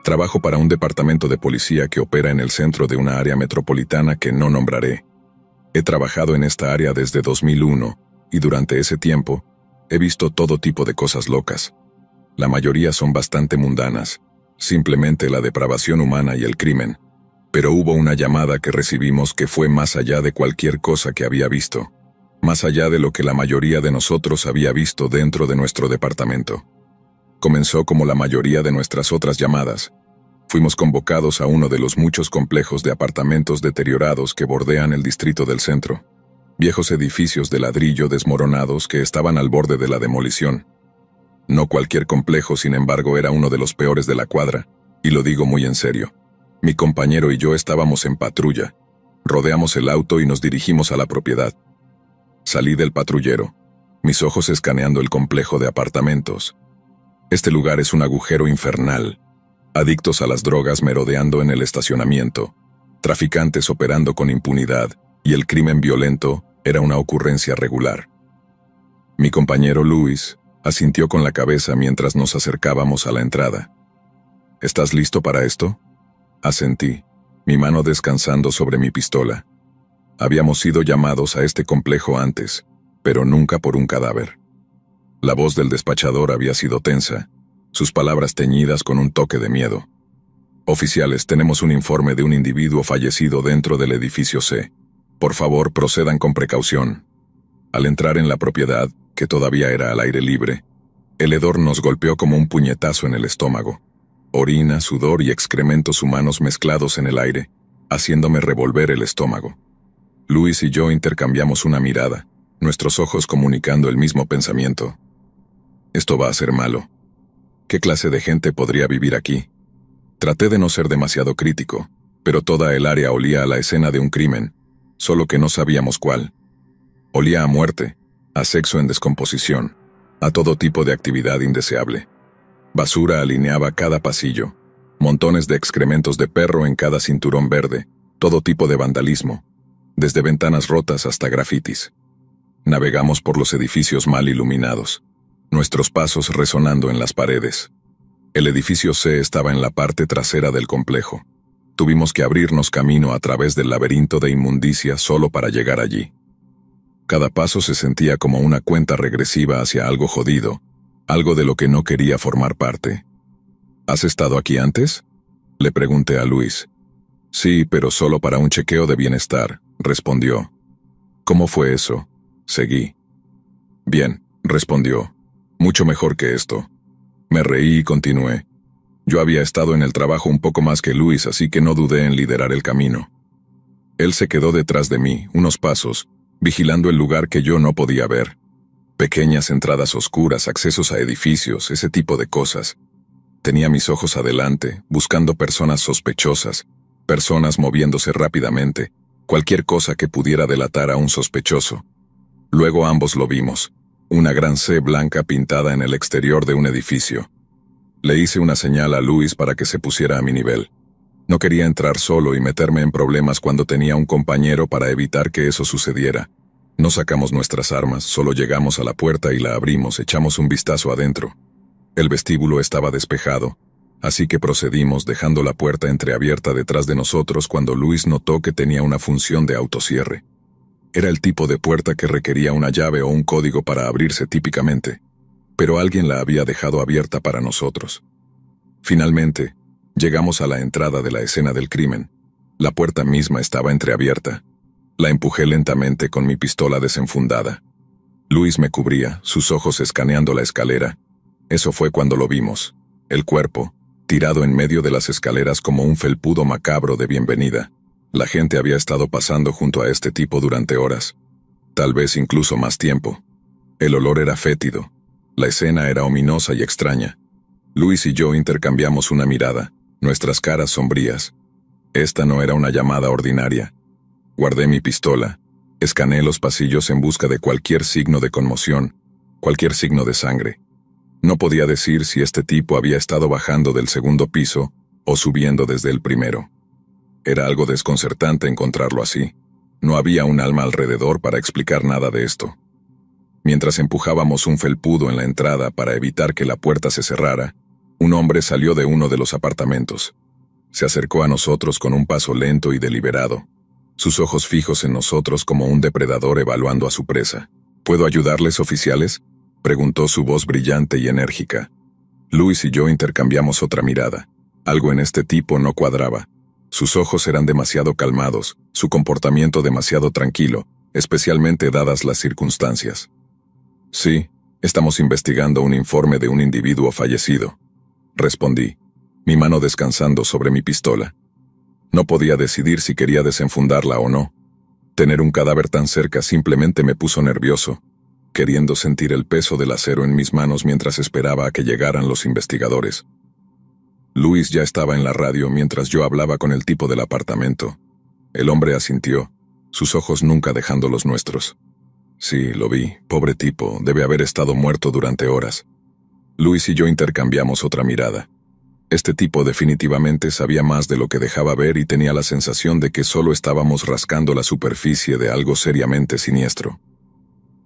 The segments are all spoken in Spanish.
Trabajo para un departamento de policía que opera en el centro de una área metropolitana que no nombraré. He trabajado en esta área desde 2001 y durante ese tiempo he visto todo tipo de cosas locas. La mayoría son bastante mundanas, simplemente la depravación humana y el crimen. Pero hubo una llamada que recibimos que fue más allá de cualquier cosa que había visto, más allá de lo que la mayoría de nosotros había visto dentro de nuestro departamento. Comenzó como la mayoría de nuestras otras llamadas. Fuimos convocados a uno de los muchos complejos de apartamentos deteriorados que bordean el distrito del centro. Viejos edificios de ladrillo desmoronados que estaban al borde de la demolición. No cualquier complejo, sin embargo, era uno de los peores de la cuadra, y lo digo muy en serio. Mi compañero y yo estábamos en patrulla. Rodeamos el auto y nos dirigimos a la propiedad. Salí del patrullero, mis ojos escaneando el complejo de apartamentos. Este lugar es un agujero infernal. Adictos a las drogas merodeando en el estacionamiento, traficantes operando con impunidad, y el crimen violento era una ocurrencia regular. Mi compañero Luis asintió con la cabeza mientras nos acercábamos a la entrada. ¿Estás listo para esto? Asentí, mi mano descansando sobre mi pistola. Habíamos sido llamados a este complejo antes, pero nunca por un cadáver. La voz del despachador había sido tensa, sus palabras teñidas con un toque de miedo. Oficiales, tenemos un informe de un individuo fallecido dentro del edificio C. Por favor, procedan con precaución. Al entrar en la propiedad, que todavía era al aire libre, el hedor nos golpeó como un puñetazo en el estómago. Orina, sudor y excrementos humanos mezclados en el aire, haciéndome revolver el estómago. Luis y yo intercambiamos una mirada, nuestros ojos comunicando el mismo pensamiento. Esto va a ser malo. ¿Qué clase de gente podría vivir aquí? Traté de no ser demasiado crítico, pero toda el área olía a la escena de un crimen, solo que no sabíamos cuál. Olía a muerte, a sexo en descomposición, a todo tipo de actividad indeseable. Basura alineaba cada pasillo, montones de excrementos de perro en cada cinturón verde, todo tipo de vandalismo, desde ventanas rotas hasta grafitis. Navegamos por los edificios mal iluminados, nuestros pasos resonando en las paredes. El edificio C estaba en la parte trasera del complejo. Tuvimos que abrirnos camino a través del laberinto de inmundicia solo para llegar allí. Cada paso se sentía como una cuenta regresiva hacia algo jodido, algo de lo que no quería formar parte. ¿Has estado aquí antes? Le pregunté a Luis. Sí, pero solo para un chequeo de bienestar, respondió. ¿Cómo fue eso? Seguí. Bien, respondió. Mucho mejor que esto. Me reí y continué. Yo había estado en el trabajo un poco más que Luis, así que no dudé en liderar el camino. Él se quedó detrás de mí, unos pasos, vigilando el lugar que yo no podía ver. Pequeñas entradas oscuras, accesos a edificios, ese tipo de cosas. Tenía mis ojos adelante, buscando personas sospechosas, personas moviéndose rápidamente, cualquier cosa que pudiera delatar a un sospechoso. Luego ambos lo vimos, una gran C blanca pintada en el exterior de un edificio. Le hice una señal a Luis para que se pusiera a mi nivel. No quería entrar solo y meterme en problemas cuando tenía un compañero para evitar que eso sucediera. No sacamos nuestras armas, solo llegamos a la puerta y la abrimos, echamos un vistazo adentro. El vestíbulo estaba despejado, así que procedimos dejando la puerta entreabierta detrás de nosotros cuando Luis notó que tenía una función de autocierre. Era el tipo de puerta que requería una llave o un código para abrirse típicamente, pero alguien la había dejado abierta para nosotros. Finalmente, llegamos a la entrada de la escena del crimen. La puerta misma estaba entreabierta. La empujé lentamente con mi pistola desenfundada. Luis me cubría, sus ojos escaneando la escalera. Eso fue cuando lo vimos. El cuerpo, tirado en medio de las escaleras como un felpudo macabro de bienvenida. La gente había estado pasando junto a este tipo durante horas. Tal vez incluso más tiempo. El olor era fétido. La escena era ominosa y extraña. Luis y yo intercambiamos una mirada, nuestras caras sombrías. Esta no era una llamada ordinaria. Guardé mi pistola, escaneé los pasillos en busca de cualquier signo de conmoción, cualquier signo de sangre. No podía decir si este tipo había estado bajando del segundo piso o subiendo desde el primero. Era algo desconcertante encontrarlo así. No había un alma alrededor para explicar nada de esto. Mientras empujábamos un felpudo en la entrada para evitar que la puerta se cerrara, Un hombre salió de uno de los apartamentos. Se acercó a nosotros con un paso lento y deliberado, sus ojos fijos en nosotros como un depredador evaluando a su presa. ¿Puedo ayudarles, oficiales?, preguntó su voz brillante y enérgica. Luis y yo intercambiamos otra mirada. Algo en este tipo no cuadraba. Sus ojos eran demasiado calmados, su comportamiento demasiado tranquilo, especialmente dadas las circunstancias. Sí, estamos investigando un informe de un individuo fallecido, respondí, mi mano descansando sobre mi pistola. No podía decidir si quería desenfundarla o no. Tener un cadáver tan cerca simplemente me puso nervioso, queriendo sentir el peso del acero en mis manos mientras esperaba a que llegaran los investigadores. Luis ya estaba en la radio mientras yo hablaba con el tipo del apartamento. El hombre asintió, sus ojos nunca dejando los nuestros. Sí, lo vi, pobre tipo, debe haber estado muerto durante horas. Luis y yo intercambiamos otra mirada. Este tipo definitivamente sabía más de lo que dejaba ver y tenía la sensación de que solo estábamos rascando la superficie de algo seriamente siniestro.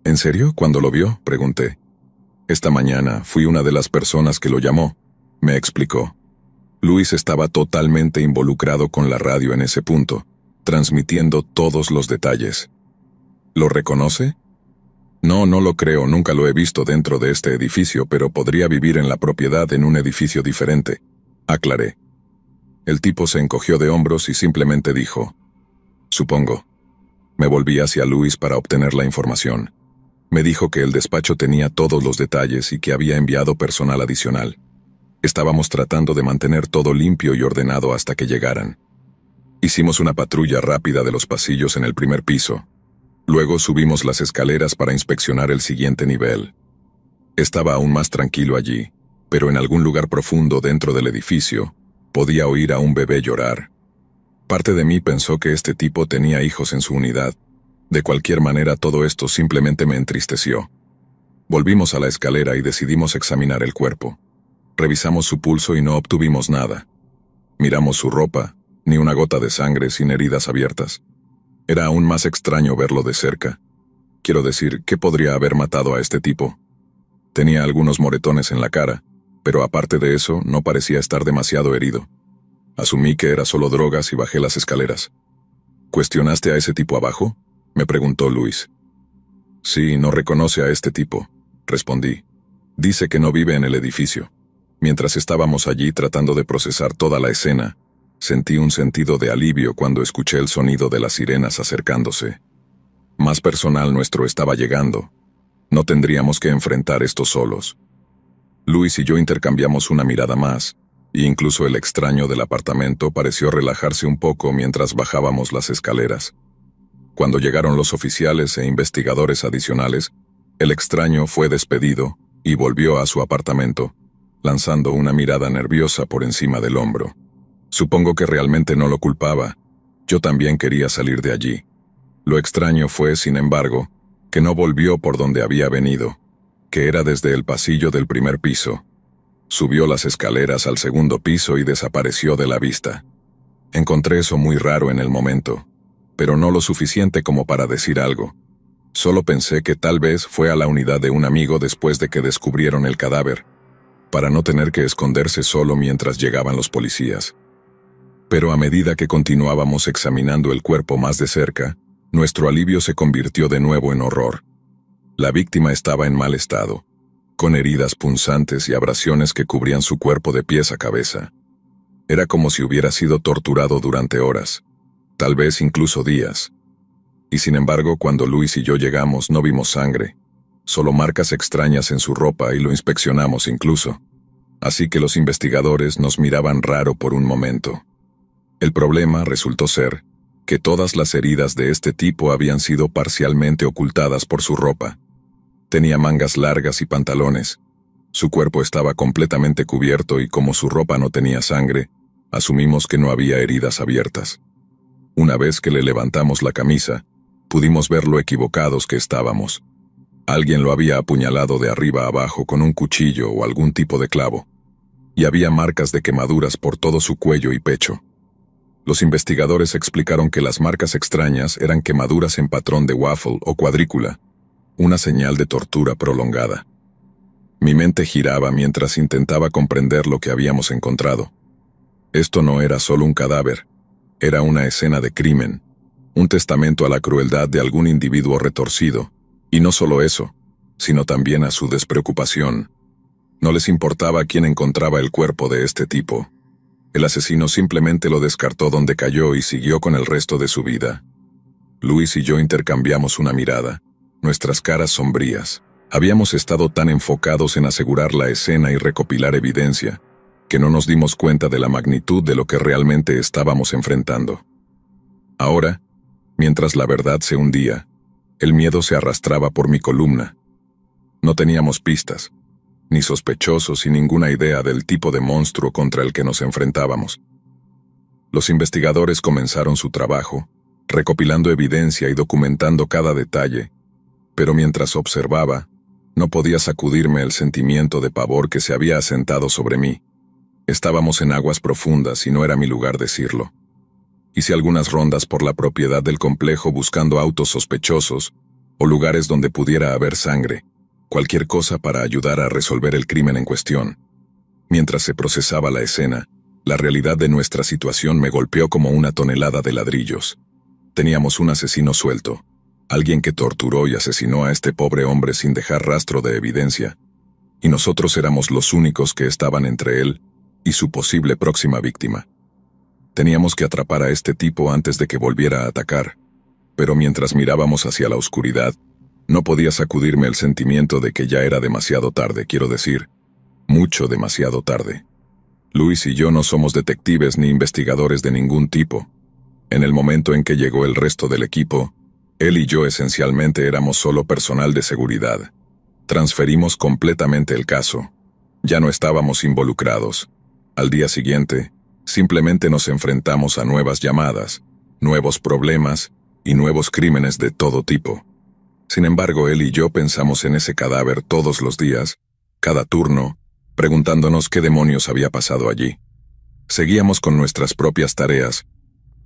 ¿En serio? ¿Cuándo lo vio?, pregunté. Esta mañana fui una de las personas que lo llamó, me explicó. Luis estaba totalmente involucrado con la radio en ese punto, transmitiendo todos los detalles. ¿Lo reconoce? No, no lo creo, nunca lo he visto dentro de este edificio, pero podría vivir en la propiedad en un edificio diferente, aclaré. El tipo se encogió de hombros y simplemente dijo, supongo. Me volví hacia Luis para obtener la información. Me dijo que el despacho tenía todos los detalles y que había enviado personal adicional. Estábamos tratando de mantener todo limpio y ordenado hasta que llegaran. Hicimos una patrulla rápida de los pasillos en el primer piso. Luego subimos las escaleras para inspeccionar el siguiente nivel. Estaba aún más tranquilo allí, pero en algún lugar profundo dentro del edificio, podía oír a un bebé llorar. Parte de mí pensó que este tipo tenía hijos en su unidad. De cualquier manera, todo esto simplemente me entristeció. Volvimos a la escalera y decidimos examinar el cuerpo. Revisamos su pulso y no obtuvimos nada. Miramos su ropa, ni una gota de sangre sin heridas abiertas. Era aún más extraño verlo de cerca. Quiero decir, ¿qué podría haber matado a este tipo? Tenía algunos moretones en la cara, pero aparte de eso, no parecía estar demasiado herido. Asumí que era solo drogas y bajé las escaleras. ¿Cuestionaste a ese tipo abajo?, me preguntó Luis. Sí, no reconoce a este tipo, respondí. Dice que no vive en el edificio. Mientras estábamos allí tratando de procesar toda la escena, sentí un sentido de alivio cuando escuché el sonido de las sirenas acercándose. Más personal nuestro estaba llegando. No tendríamos que enfrentar esto solos. Luis y yo intercambiamos una mirada más, e incluso el extraño del apartamento pareció relajarse un poco mientras bajábamos las escaleras. Cuando llegaron los oficiales e investigadores adicionales, el extraño fue despedido y volvió a su apartamento, lanzando una mirada nerviosa por encima del hombro. Supongo que realmente no lo culpaba. Yo también quería salir de allí. Lo extraño fue, sin embargo, que no volvió por donde había venido, que era desde el pasillo del primer piso. Subió las escaleras al segundo piso y desapareció de la vista. Encontré eso muy raro en el momento, pero no lo suficiente como para decir algo. Solo pensé que tal vez fue a la unidad de un amigo después de que descubrieron el cadáver, para no tener que esconderse solo mientras llegaban los policías. Pero a medida que continuábamos examinando el cuerpo más de cerca, nuestro alivio se convirtió de nuevo en horror. La víctima estaba en mal estado, con heridas punzantes y abrasiones que cubrían su cuerpo de pies a cabeza. Era como si hubiera sido torturado durante horas, tal vez incluso días. Y sin embargo, cuando Luis y yo llegamos no vimos sangre, solo marcas extrañas en su ropa y lo inspeccionamos incluso. Así que los investigadores nos miraban raro por un momento. El problema resultó ser que todas las heridas de este tipo habían sido parcialmente ocultadas por su ropa. Tenía mangas largas y pantalones. Su cuerpo estaba completamente cubierto y como su ropa no tenía sangre, asumimos que no había heridas abiertas. Una vez que le levantamos la camisa, pudimos ver lo equivocados que estábamos. Alguien lo había apuñalado de arriba a abajo con un cuchillo o algún tipo de clavo, y había marcas de quemaduras por todo su cuello y pecho. Los investigadores explicaron que las marcas extrañas eran quemaduras en patrón de waffle o cuadrícula, una señal de tortura prolongada. Mi mente giraba mientras intentaba comprender lo que habíamos encontrado. Esto no era solo un cadáver, era una escena de crimen, un testamento a la crueldad de algún individuo retorcido, y no solo eso, sino también a su despreocupación. No les importaba quién encontraba el cuerpo de este tipo. El asesino simplemente lo descartó donde cayó y siguió con el resto de su vida. Luis y yo intercambiamos una mirada, nuestras caras sombrías. Habíamos estado tan enfocados en asegurar la escena y recopilar evidencia, que no nos dimos cuenta de la magnitud de lo que realmente estábamos enfrentando. Ahora, mientras la verdad se hundía, el miedo se arrastraba por mi columna. No teníamos pistas, ni sospechosos y ninguna idea del tipo de monstruo contra el que nos enfrentábamos. Los investigadores comenzaron su trabajo, recopilando evidencia y documentando cada detalle, pero mientras observaba, no podía sacudirme el sentimiento de pavor que se había asentado sobre mí. Estábamos en aguas profundas y no era mi lugar decirlo. Hice algunas rondas por la propiedad del complejo buscando autos sospechosos o lugares donde pudiera haber sangre, cualquier cosa para ayudar a resolver el crimen en cuestión. Mientras se procesaba la escena, la realidad de nuestra situación me golpeó como una tonelada de ladrillos. Teníamos un asesino suelto, alguien que torturó y asesinó a este pobre hombre sin dejar rastro de evidencia, y nosotros éramos los únicos que estaban entre él y su posible próxima víctima. Teníamos que atrapar a este tipo antes de que volviera a atacar, pero mientras mirábamos hacia la oscuridad, no podía sacudirme el sentimiento de que ya era demasiado tarde, quiero decir, mucho demasiado tarde. Luis y yo no somos detectives ni investigadores de ningún tipo. En el momento en que llegó el resto del equipo, él y yo esencialmente éramos solo personal de seguridad. Transferimos completamente el caso. Ya no estábamos involucrados. Al día siguiente, simplemente nos enfrentamos a nuevas llamadas, nuevos problemas y nuevos crímenes de todo tipo. Sin embargo, él y yo pensamos en ese cadáver todos los días, cada turno, preguntándonos qué demonios había pasado allí. Seguíamos con nuestras propias tareas,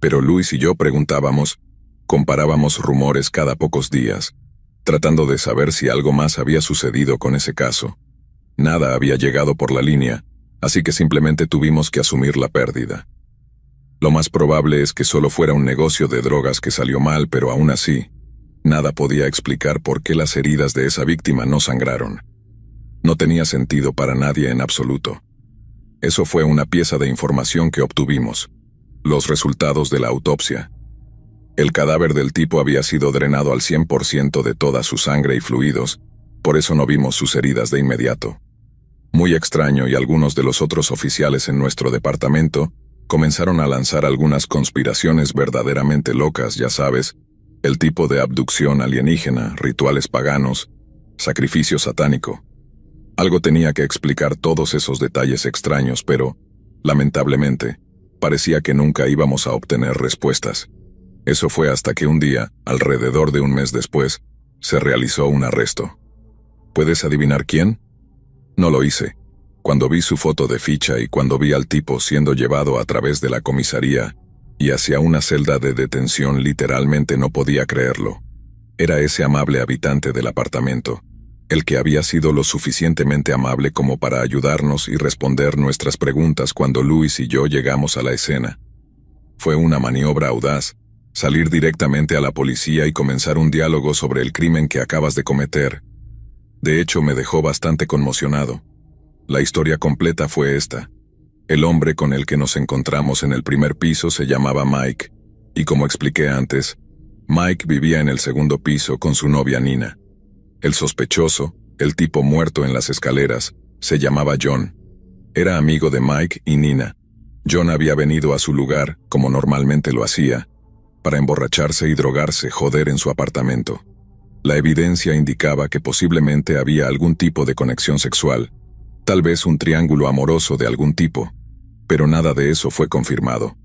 pero Luis y yo preguntábamos, comparábamos rumores cada pocos días, tratando de saber si algo más había sucedido con ese caso. Nada había llegado por la línea, así que simplemente tuvimos que asumir la pérdida. Lo más probable es que solo fuera un negocio de drogas que salió mal, pero aún así, nada podía explicar por qué las heridas de esa víctima no sangraron. No tenía sentido para nadie en absoluto. Eso fue una pieza de información que obtuvimos, los resultados de la autopsia. El cadáver del tipo había sido drenado al 100% de toda su sangre y fluidos, por eso no vimos sus heridas de inmediato. Muy extraño, y algunos de los otros oficiales en nuestro departamento comenzaron a lanzar algunas conspiraciones verdaderamente locas, ya sabes, el tipo de abducción alienígena, rituales paganos, sacrificio satánico. Algo tenía que explicar todos esos detalles extraños, pero, lamentablemente, parecía que nunca íbamos a obtener respuestas. Eso fue hasta que un día, alrededor de un mes después, se realizó un arresto. ¿Puedes adivinar quién? No lo hice. Cuando vi su foto de ficha y cuando vi al tipo siendo llevado a través de la comisaría y hacia una celda de detención, literalmente no podía creerlo. Era ese amable habitante del apartamento, el que había sido lo suficientemente amable como para ayudarnos y responder nuestras preguntas cuando Luis y yo llegamos a la escena. Fue una maniobra audaz, salir directamente a la policía y comenzar un diálogo sobre el crimen que acabas de cometer. De hecho, me dejó bastante conmocionado. La historia completa fue esta. El hombre con el que nos encontramos en el primer piso se llamaba Mike, y como expliqué antes, Mike vivía en el segundo piso con su novia Nina. El sospechoso, el tipo muerto en las escaleras, se llamaba John. Era amigo de Mike y Nina. John había venido a su lugar, como normalmente lo hacía, para emborracharse y drogarse, joder en su apartamento. La evidencia indicaba que posiblemente había algún tipo de conexión sexual, tal vez un triángulo amoroso de algún tipo, pero nada de eso fue confirmado.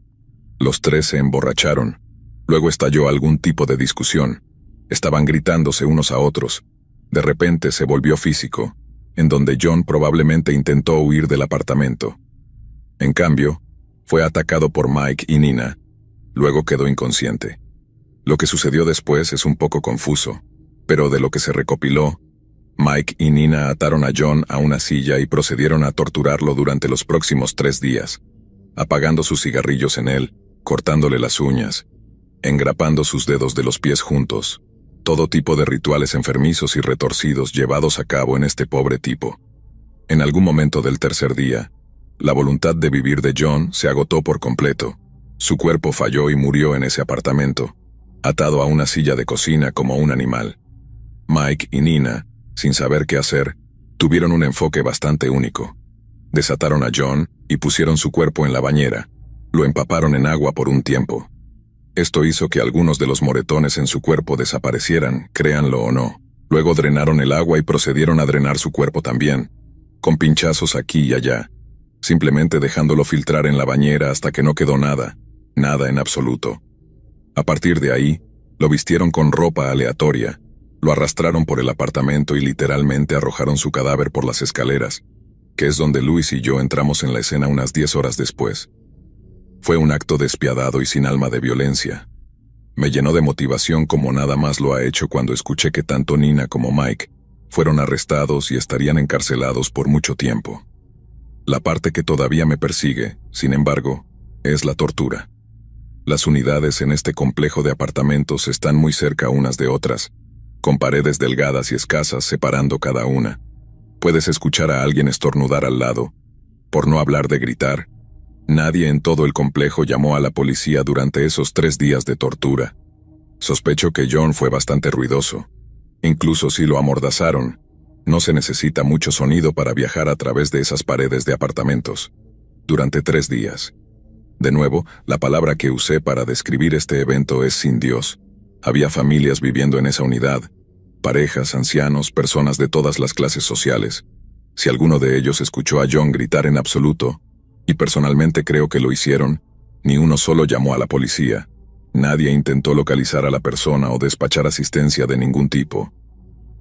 Los tres se emborracharon. Luego estalló algún tipo de discusión. Estaban gritándose unos a otros. De repente se volvió físico, en donde John probablemente intentó huir del apartamento. En cambio, fue atacado por Mike y Nina. Luego quedó inconsciente. Lo que sucedió después es un poco confuso, pero de lo que se recopiló, Mike y Nina ataron a John a una silla y procedieron a torturarlo durante los próximos 3 días, apagando sus cigarrillos en él, cortándole las uñas, engrapando sus dedos de los pies juntos. Todo tipo de rituales enfermizos y retorcidos llevados a cabo en este pobre tipo. En algún momento del tercer día, la voluntad de vivir de John se agotó por completo. Su cuerpo falló y murió en ese apartamento, atado a una silla de cocina como un animal. Mike y Nina, sin saber qué hacer, tuvieron un enfoque bastante único. Desataron a John y pusieron su cuerpo en la bañera. Lo empaparon en agua por un tiempo. Esto hizo que algunos de los moretones en su cuerpo desaparecieran, créanlo o no. Luego drenaron el agua y procedieron a drenar su cuerpo también, con pinchazos aquí y allá, simplemente dejándolo filtrar en la bañera hasta que no quedó nada, nada en absoluto. A partir de ahí, lo vistieron con ropa aleatoria, lo arrastraron por el apartamento y literalmente arrojaron su cadáver por las escaleras, que es donde Luis y yo entramos en la escena unas 10 horas después. Fue un acto despiadado y sin alma de violencia. Me llenó de motivación como nada más lo ha hecho cuando escuché que tanto Nina como Mike fueron arrestados y estarían encarcelados por mucho tiempo. La parte que todavía me persigue, sin embargo, es la tortura. Las unidades en este complejo de apartamentos están muy cerca unas de otras, con paredes delgadas y escasas separando cada una. Puedes escuchar a alguien estornudar al lado, por no hablar de gritar. Nadie en todo el complejo llamó a la policía durante esos 3 días de tortura. Sospecho que John fue bastante ruidoso. Incluso si lo amordazaron, no se necesita mucho sonido para viajar a través de esas paredes de apartamentos. Durante 3 días. De nuevo, la palabra que usé para describir este evento es sin Dios. Había familias viviendo en esa unidad, parejas, ancianos, personas de todas las clases sociales. Si alguno de ellos escuchó a John gritar en absoluto, y personalmente creo que lo hicieron, ni uno solo llamó a la policía. Nadie intentó localizar a la persona o despachar asistencia de ningún tipo.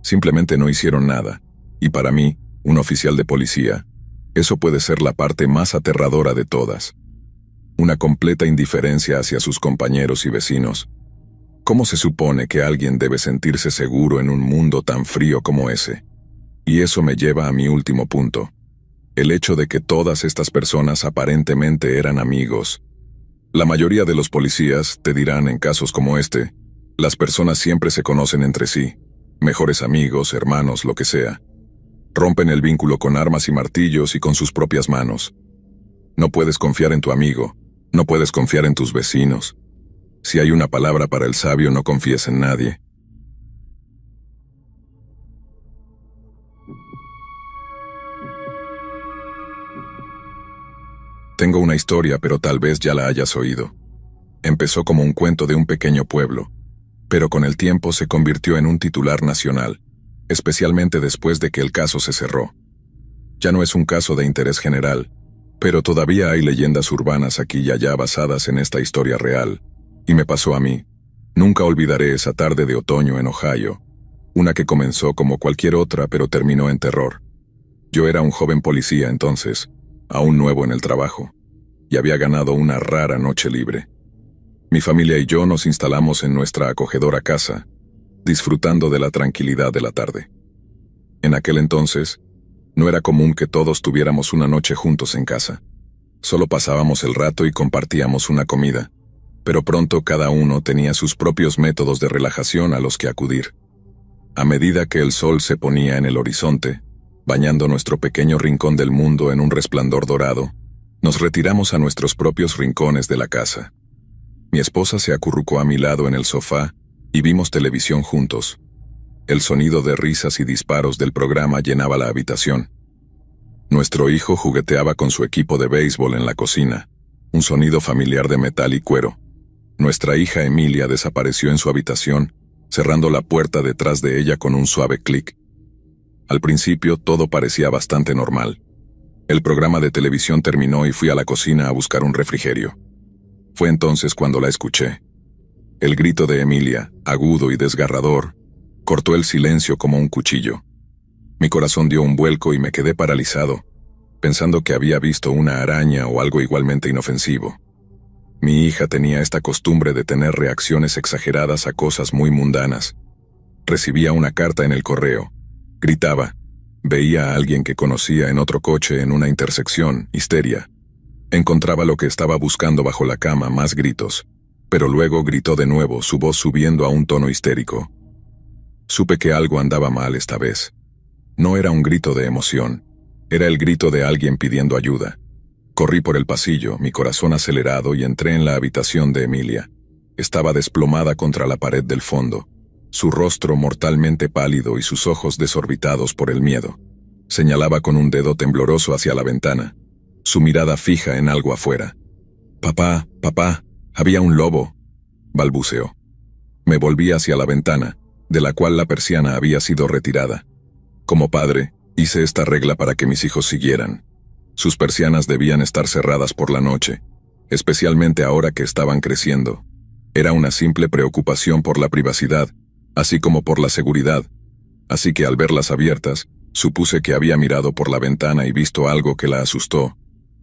Simplemente no hicieron nada, y para mí, un oficial de policía, eso puede ser la parte más aterradora de todas. Una completa indiferencia hacia sus compañeros y vecinos. ¿Cómo se supone que alguien debe sentirse seguro en un mundo tan frío como ese? Y eso me lleva a mi último punto. El hecho de que todas estas personas aparentemente eran amigos. La mayoría de los policías te dirán en casos como este, las personas siempre se conocen entre sí, mejores amigos, hermanos, lo que sea. Rompen el vínculo con armas y martillos y con sus propias manos. No puedes confiar en tu amigo, no puedes confiar en tus vecinos. Si hay una palabra para el sabio, no confíes en nadie. Tengo una historia, pero tal vez ya la hayas oído. Empezó como un cuento de un pequeño pueblo, pero con el tiempo se convirtió en un titular nacional, especialmente después de que el caso se cerró. Ya no es un caso de interés general, pero todavía hay leyendas urbanas aquí y allá basadas en esta historia real, y me pasó a mí. Nunca olvidaré esa tarde de otoño en Ohio, una que comenzó como cualquier otra pero terminó en terror. Yo era un joven policía entonces, aún nuevo en el trabajo, y había ganado una rara noche libre. Mi familia y yo nos instalamos en nuestra acogedora casa, disfrutando de la tranquilidad de la tarde. En aquel entonces, no era común que todos tuviéramos una noche juntos en casa. Solo pasábamos el rato y compartíamos una comida, pero pronto cada uno tenía sus propios métodos de relajación a los que acudir. A medida que el sol se ponía en el horizonte, bañando nuestro pequeño rincón del mundo en un resplandor dorado, nos retiramos a nuestros propios rincones de la casa. Mi esposa se acurrucó a mi lado en el sofá y vimos televisión juntos. El sonido de risas y disparos del programa llenaba la habitación. Nuestro hijo jugueteaba con su equipo de béisbol en la cocina, un sonido familiar de metal y cuero. Nuestra hija Emilia desapareció en su habitación, cerrando la puerta detrás de ella con un suave clic. Al principio todo parecía bastante normal. El programa de televisión terminó y fui a la cocina a buscar un refrigerio. Fue entonces cuando la escuché. El grito de Emilia, agudo y desgarrador, cortó el silencio como un cuchillo. Mi corazón dio un vuelco y me quedé paralizado, pensando que había visto una araña o algo igualmente inofensivo. Mi hija tenía esta costumbre de tener reacciones exageradas a cosas muy mundanas. Recibía una carta en el correo, Gritaba. Veía a alguien que conocía en otro coche en una intersección, histeria. Encontraba lo que estaba buscando bajo la cama, más gritos. Pero luego gritó de nuevo, su voz subiendo a un tono histérico. Supe que algo andaba mal esta vez. No era un grito de emoción. Era el grito de alguien pidiendo ayuda. Corrí por el pasillo, mi corazón acelerado, y entré en la habitación de Emilia. Estaba desplomada contra la pared del fondo, su rostro mortalmente pálido y sus ojos desorbitados por el miedo. Señalaba con un dedo tembloroso hacia la ventana, su mirada fija en algo afuera. «Papá, papá, había un lobo», balbuceó. Me volví hacia la ventana, de la cual la persiana había sido retirada. Como padre, hice esta regla para que mis hijos siguieran. Sus persianas debían estar cerradas por la noche, especialmente ahora que estaban creciendo. Era una simple preocupación por la privacidad, así como por la seguridad, así que al verlas abiertas, supuse que había mirado por la ventana y visto algo que la asustó,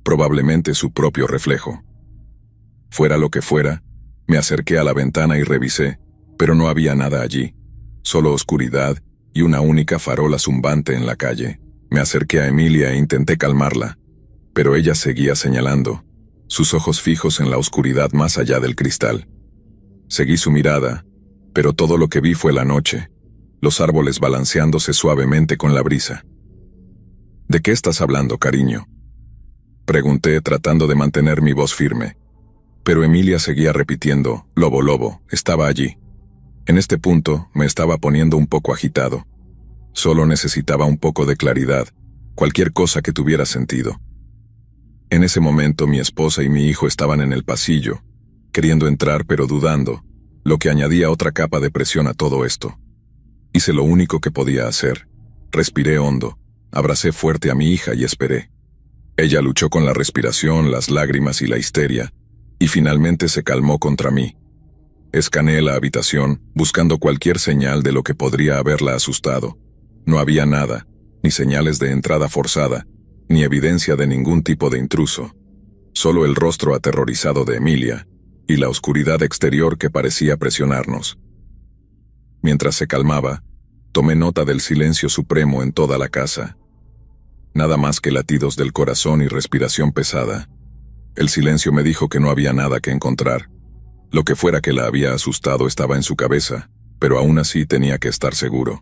probablemente su propio reflejo. Fuera lo que fuera, me acerqué a la ventana y revisé, pero no había nada allí, solo oscuridad y una única farola zumbante en la calle. Me acerqué a Emilia e intenté calmarla, pero ella seguía señalando, sus ojos fijos en la oscuridad más allá del cristal. Seguí su mirada, pero todo lo que vi fue la noche, los árboles balanceándose suavemente con la brisa. ¿De qué estás hablando, cariño?, pregunté tratando de mantener mi voz firme. Pero Emilia seguía repitiendo, «Lobo, lobo, estaba allí». En este punto me estaba poniendo un poco agitado. Solo necesitaba un poco de claridad, cualquier cosa que tuviera sentido. En ese momento mi esposa y mi hijo estaban en el pasillo, queriendo entrar pero dudando, lo que añadía otra capa de presión a todo esto. Hice lo único que podía hacer. Respiré hondo, abracé fuerte a mi hija y esperé. Ella luchó con la respiración, las lágrimas y la histeria, y finalmente se calmó contra mí. Escaneé la habitación, buscando cualquier señal de lo que podría haberla asustado. No había nada, ni señales de entrada forzada, ni evidencia de ningún tipo de intruso. Solo el rostro aterrorizado de Emilia, y la oscuridad exterior que parecía presionarnos. Mientras se calmaba, tomé nota del silencio supremo en toda la casa. Nada más que latidos del corazón y respiración pesada. El silencio me dijo que no había nada que encontrar. Lo que fuera que la había asustado estaba en su cabeza, pero aún así tenía que estar seguro.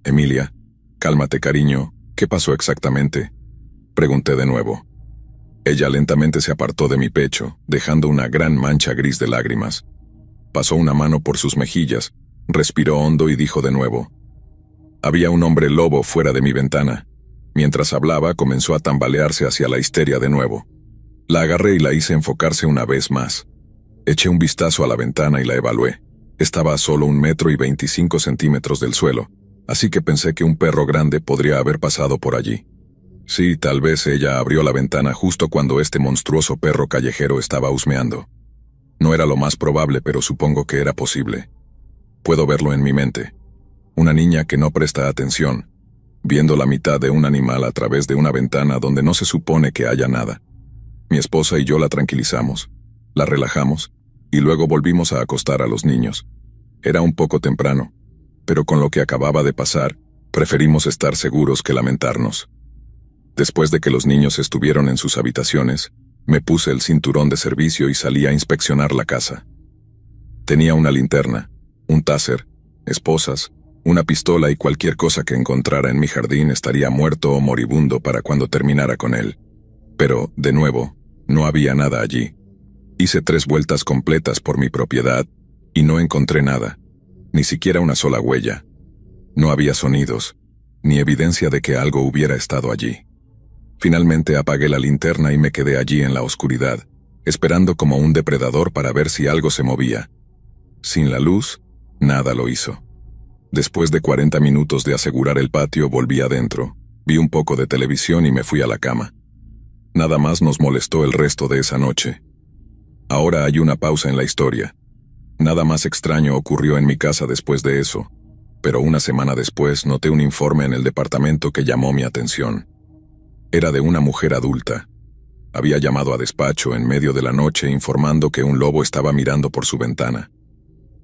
«Emilia, cálmate, cariño, ¿qué pasó exactamente?», pregunté de nuevo. Ella lentamente se apartó de mi pecho, dejando una gran mancha gris de lágrimas. Pasó una mano por sus mejillas, respiró hondo y dijo de nuevo: «Había un hombre lobo fuera de mi ventana». Mientras hablaba, comenzó a tambalearse hacia la histeria de nuevo. La agarré y la hice enfocarse una vez más. Eché un vistazo a la ventana y la evalué. Estaba a solo 1,25 metros del suelo, así que pensé que un perro grande podría haber pasado por allí. Sí, tal vez ella abrió la ventana justo cuando este monstruoso perro callejero estaba husmeando. No era lo más probable, pero supongo que era posible. Puedo verlo en mi mente. Una niña que no presta atención, viendo la mitad de un animal a través de una ventana donde no se supone que haya nada. Mi esposa y yo la tranquilizamos, la relajamos, y luego volvimos a acostar a los niños. Era un poco temprano, pero con lo que acababa de pasar, preferimos estar seguros que lamentarnos. Después de que los niños estuvieron en sus habitaciones, me puse el cinturón de servicio y salí a inspeccionar la casa. Tenía una linterna, un taser, esposas, una pistola y cualquier cosa que encontrara en mi jardín estaría muerto o moribundo para cuando terminara con él. Pero, de nuevo, no había nada allí. Hice 3 vueltas completas por mi propiedad y no encontré nada, ni siquiera una sola huella. No había sonidos, ni evidencia de que algo hubiera estado allí. Finalmente apagué la linterna y me quedé allí en la oscuridad, esperando como un depredador para ver si algo se movía. Sin la luz, nada lo hizo. Después de 40 minutos de asegurar el patio, volví adentro, vi un poco de televisión y me fui a la cama. Nada más nos molestó el resto de esa noche. Ahora hay una pausa en la historia. Nada más extraño ocurrió en mi casa después de eso, pero una semana después noté un informe en el departamento que llamó mi atención. Era de una mujer adulta. Había llamado a despacho en medio de la noche informando que un lobo estaba mirando por su ventana.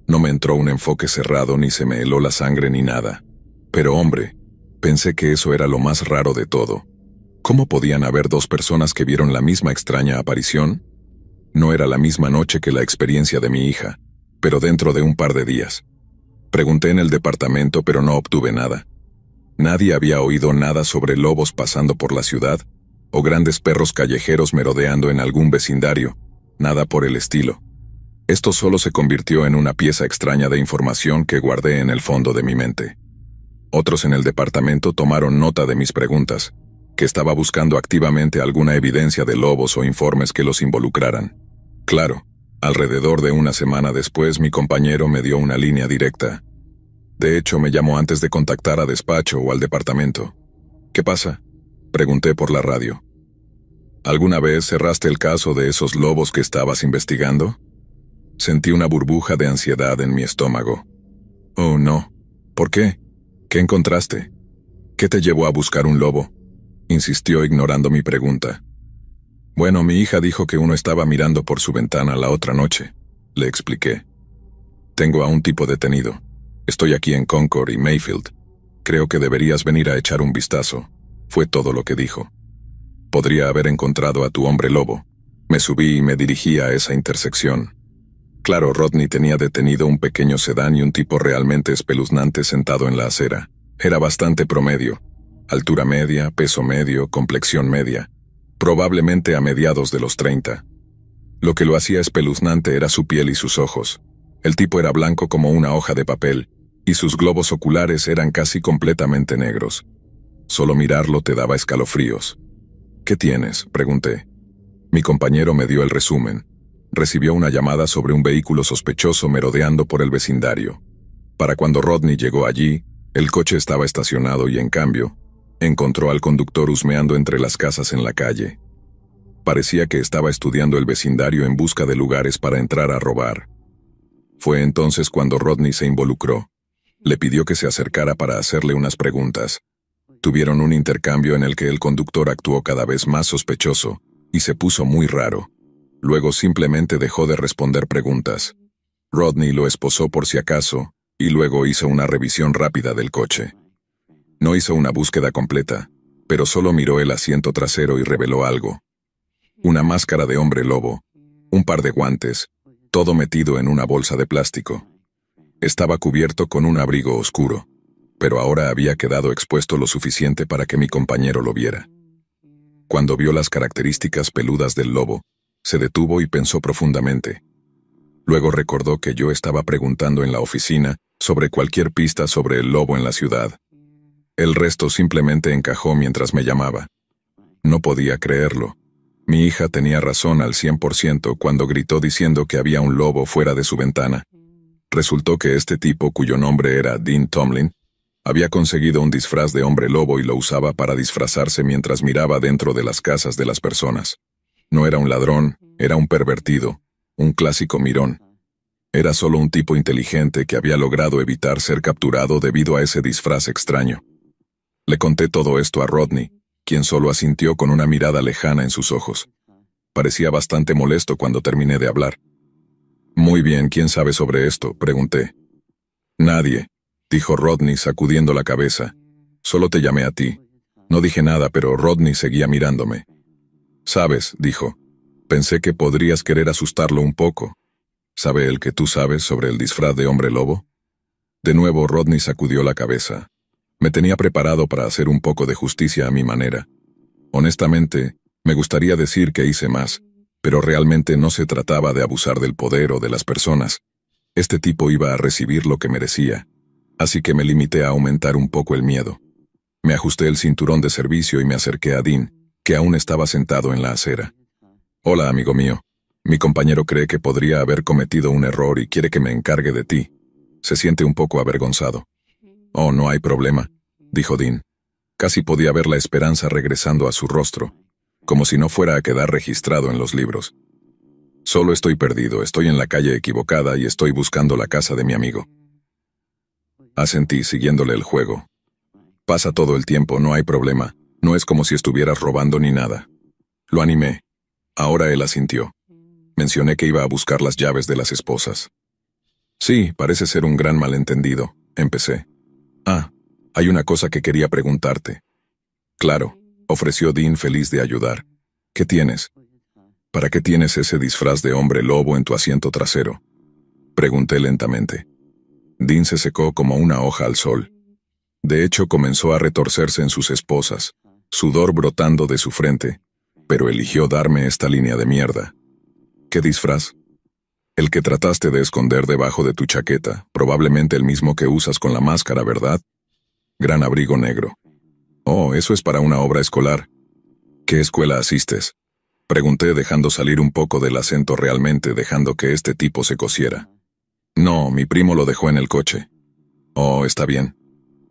No me entró un enfoque cerrado ni se me heló la sangre ni nada. Pero hombre, Pensé que eso era lo más raro de todo. ¿Cómo podían haber dos personas que vieron la misma extraña aparición? No era la misma noche que la experiencia de mi hija, pero dentro de un par de días. Pregunté en el departamento, pero no obtuve nada. Nadie había oído nada sobre lobos pasando por la ciudad, o grandes perros callejeros merodeando en algún vecindario, nada por el estilo. Esto solo se convirtió en una pieza extraña de información que guardé en el fondo de mi mente. Otros en el departamento tomaron nota de mis preguntas, que estaba buscando activamente alguna evidencia de lobos o informes que los involucraran. Claro, alrededor de una semana después mi compañero me dio una línea directa. De hecho, me llamó antes de contactar a despacho o al departamento. ¿Qué pasa?, pregunté por la radio. ¿Alguna vez cerraste el caso de esos lobos que estabas investigando? Sentí una burbuja de ansiedad en mi estómago. Oh, no. ¿Por qué? ¿Qué encontraste? ¿Qué te llevó a buscar un lobo?, insistió ignorando mi pregunta. Bueno, mi hija dijo que uno estaba mirando por su ventana la otra noche, le expliqué. Tengo a un tipo detenido. Estoy aquí en Concord y Mayfield. Creo que deberías venir a echar un vistazo. Fue todo lo que dijo. Podría haber encontrado a tu hombre lobo. Me subí y me dirigí a esa intersección. Claro, Rodney tenía detenido un pequeño sedán y un tipo realmente espeluznante sentado en la acera. Era bastante promedio. Altura media, peso medio, complexión media. Probablemente a mediados de los 30. Lo que lo hacía espeluznante era su piel y sus ojos. El tipo era blanco como una hoja de papel, y sus globos oculares eran casi completamente negros. Solo mirarlo te daba escalofríos. ¿Qué tienes?, pregunté. Mi compañero me dio el resumen. Recibió una llamada sobre un vehículo sospechoso merodeando por el vecindario. Para cuando Rodney llegó allí, el coche estaba estacionado y, en cambio, encontró al conductor husmeando entre las casas en la calle. Parecía que estaba estudiando el vecindario en busca de lugares para entrar a robar. Fue entonces cuando Rodney se involucró. Le pidió que se acercara para hacerle unas preguntas. Tuvieron un intercambio en el que el conductor actuó cada vez más sospechoso y se puso muy raro. Luego simplemente dejó de responder preguntas. Rodney lo esposó por si acaso y luego hizo una revisión rápida del coche. No hizo una búsqueda completa, pero solo miró el asiento trasero y reveló algo. Una máscara de hombre lobo, un par de guantes, todo metido en una bolsa de plástico. Estaba cubierto con un abrigo oscuro, pero ahora había quedado expuesto lo suficiente para que mi compañero lo viera. Cuando vio las características peludas del lobo, se detuvo y pensó profundamente. Luego recordó que yo estaba preguntando en la oficina sobre cualquier pista sobre el lobo en la ciudad. El resto simplemente encajó mientras me llamaba. No podía creerlo. Mi hija tenía razón al 100% cuando gritó diciendo que había un lobo fuera de su ventana. Resultó que este tipo, cuyo nombre era Dean Tomlin, había conseguido un disfraz de hombre lobo y lo usaba para disfrazarse mientras miraba dentro de las casas de las personas. No era un ladrón, era un pervertido, un clásico mirón. Era solo un tipo inteligente que había logrado evitar ser capturado debido a ese disfraz extraño. Le conté todo esto a Rodney, quien solo asintió con una mirada lejana en sus ojos. Parecía bastante molesto cuando terminé de hablar. Muy bien, ¿quién sabe sobre esto?, pregunté. Nadie, dijo Rodney sacudiendo la cabeza. Solo te llamé a ti. No dije nada, pero Rodney seguía mirándome. Sabes, dijo, pensé que podrías querer asustarlo un poco. ¿Sabe el que tú sabes sobre el disfraz de hombre lobo? De nuevo Rodney sacudió la cabeza. Me tenía preparado para hacer un poco de justicia a mi manera. Honestamente, me gustaría decir que hice más, pero realmente no se trataba de abusar del poder o de las personas. Este tipo iba a recibir lo que merecía, así que me limité a aumentar un poco el miedo. Me ajusté el cinturón de servicio y me acerqué a Dean, que aún estaba sentado en la acera. Hola, amigo mío. Mi compañero cree que podría haber cometido un error y quiere que me encargue de ti. Se siente un poco avergonzado. Oh, no hay problema, dijo Dean. Casi podía ver la esperanza regresando a su rostro, como si no fuera a quedar registrado en los libros. Solo estoy perdido, estoy en la calle equivocada y estoy buscando la casa de mi amigo. Asentí, siguiéndole el juego. Pasa todo el tiempo, no hay problema. No es como si estuvieras robando ni nada. Lo animé. Ahora él asintió. Mencioné que iba a buscar las llaves de las esposas. Sí, parece ser un gran malentendido, empecé. Ah, Hay una cosa que quería preguntarte. Claro, ofreció Dean feliz de ayudar. ¿Qué tienes? ¿Para qué tienes ese disfraz de hombre lobo en tu asiento trasero? Pregunté lentamente. Dean se secó como una hoja al sol. De hecho, comenzó a retorcerse en sus esposas, sudor brotando de su frente, pero eligió darme esta línea de mierda. ¿Qué disfraz? El que trataste de esconder debajo de tu chaqueta, probablemente el mismo que usas con la máscara, ¿verdad? Gran abrigo negro. Oh, eso es para una obra escolar. ¿Qué escuela asistes? Pregunté dejando salir un poco del acento realmente, dejando que este tipo se cosiera. No, mi primo lo dejó en el coche. Oh, está bien.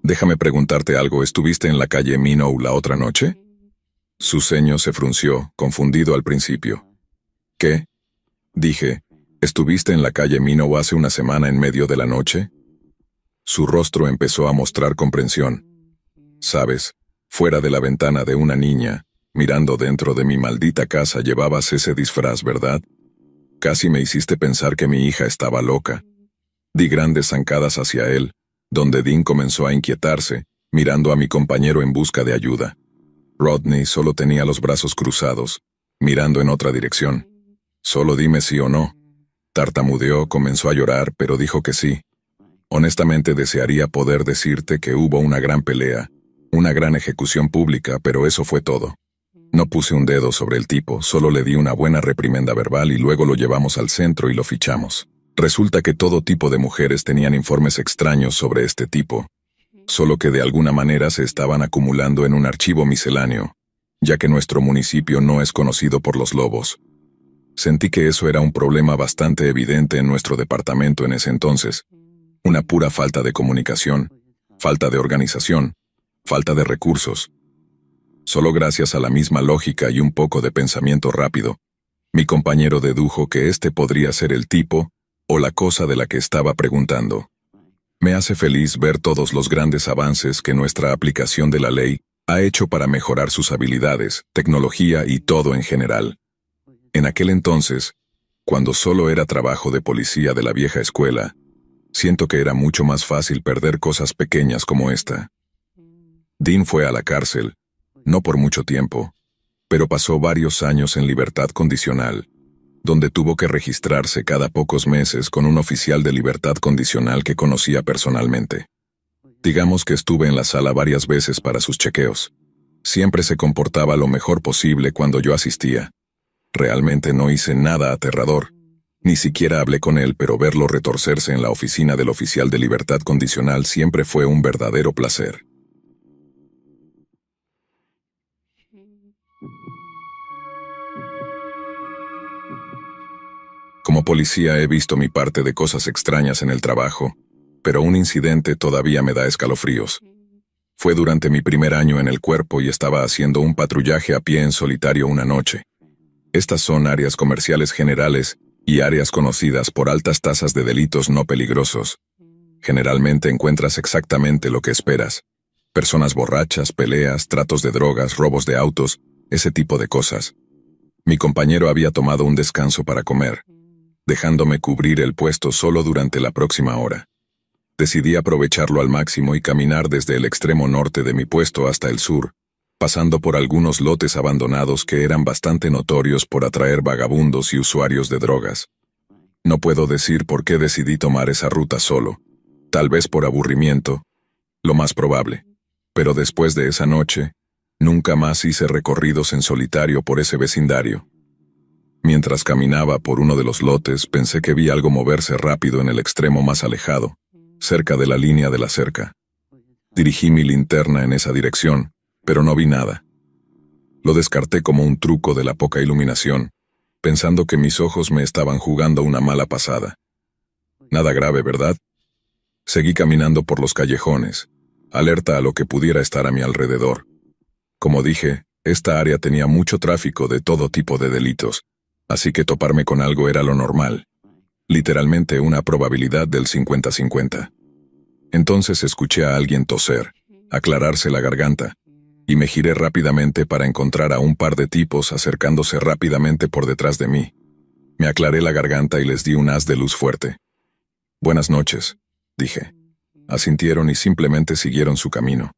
Déjame preguntarte algo, ¿estuviste en la calle Minnow la otra noche? Su ceño se frunció, confundido al principio. ¿Qué? Dije, ¿estuviste en la calle Minnow hace una semana en medio de la noche? Su rostro empezó a mostrar comprensión. Sabes, fuera de la ventana de una niña, mirando dentro de mi maldita casa llevabas ese disfraz, ¿verdad? Casi me hiciste pensar que mi hija estaba loca. Di grandes zancadas hacia él, donde Dean comenzó a inquietarse, mirando a mi compañero en busca de ayuda. Rodney solo tenía los brazos cruzados, mirando en otra dirección. Solo dime sí o no. Tartamudeó, comenzó a llorar, pero dijo que sí. Honestamente desearía poder decirte que hubo una gran pelea, una gran ejecución pública, pero eso fue todo. No puse un dedo sobre el tipo, solo le di una buena reprimenda verbal y luego lo llevamos al centro y lo fichamos. Resulta que todo tipo de mujeres tenían informes extraños sobre este tipo, solo que de alguna manera se estaban acumulando en un archivo misceláneo, ya que nuestro municipio no es conocido por los lobos. Sentí que eso era un problema bastante evidente en nuestro departamento en ese entonces. Una pura falta de comunicación, falta de organización, falta de recursos. Solo gracias a la misma lógica y un poco de pensamiento rápido, mi compañero dedujo que este podría ser el tipo o la cosa de la que estaba preguntando. Me hace feliz ver todos los grandes avances que nuestra aplicación de la ley ha hecho para mejorar sus habilidades, tecnología y todo en general. En aquel entonces, cuando solo era trabajo de policía de la vieja escuela, siento que era mucho más fácil perder cosas pequeñas como esta. Dean fue a la cárcel, no por mucho tiempo, pero pasó varios años en libertad condicional, donde tuvo que registrarse cada pocos meses con un oficial de libertad condicional que conocía personalmente. Digamos que estuve en la sala varias veces para sus chequeos. Siempre se comportaba lo mejor posible cuando yo asistía. Realmente no hice nada aterrador. Ni siquiera hablé con él, pero verlo retorcerse en la oficina del oficial de libertad condicional siempre fue un verdadero placer. Como policía he visto mi parte de cosas extrañas en el trabajo, pero un incidente todavía me da escalofríos. Fue durante mi primer año en el cuerpo y estaba haciendo un patrullaje a pie en solitario una noche. Estas son áreas comerciales generales y áreas conocidas por altas tasas de delitos no peligrosos. Generalmente encuentras exactamente lo que esperas. Personas borrachas, peleas, tratos de drogas, robos de autos, ese tipo de cosas. Mi compañero había tomado un descanso para comer, dejándome cubrir el puesto solo durante la próxima hora. Decidí aprovecharlo al máximo y caminar desde el extremo norte de mi puesto hasta el sur, pasando por algunos lotes abandonados que eran bastante notorios por atraer vagabundos y usuarios de drogas. No puedo decir por qué decidí tomar esa ruta solo, tal vez por aburrimiento, lo más probable, pero después de esa noche, nunca más hice recorridos en solitario por ese vecindario. Mientras caminaba por uno de los lotes, pensé que vi algo moverse rápido en el extremo más alejado, cerca de la línea de la cerca. Dirigí mi linterna en esa dirección, pero no vi nada. Lo descarté como un truco de la poca iluminación, pensando que mis ojos me estaban jugando una mala pasada. Nada grave, ¿verdad? Seguí caminando por los callejones, alerta a lo que pudiera estar a mi alrededor. Como dije, esta área tenía mucho tráfico de todo tipo de delitos, así que toparme con algo era lo normal. Literalmente una probabilidad del 50-50. Entonces escuché a alguien toser, aclararse la garganta, y me giré rápidamente para encontrar a un par de tipos acercándose rápidamente por detrás de mí. Me aclaré la garganta y les di un haz de luz fuerte. «Buenas noches», dije. Asintieron y simplemente siguieron su camino.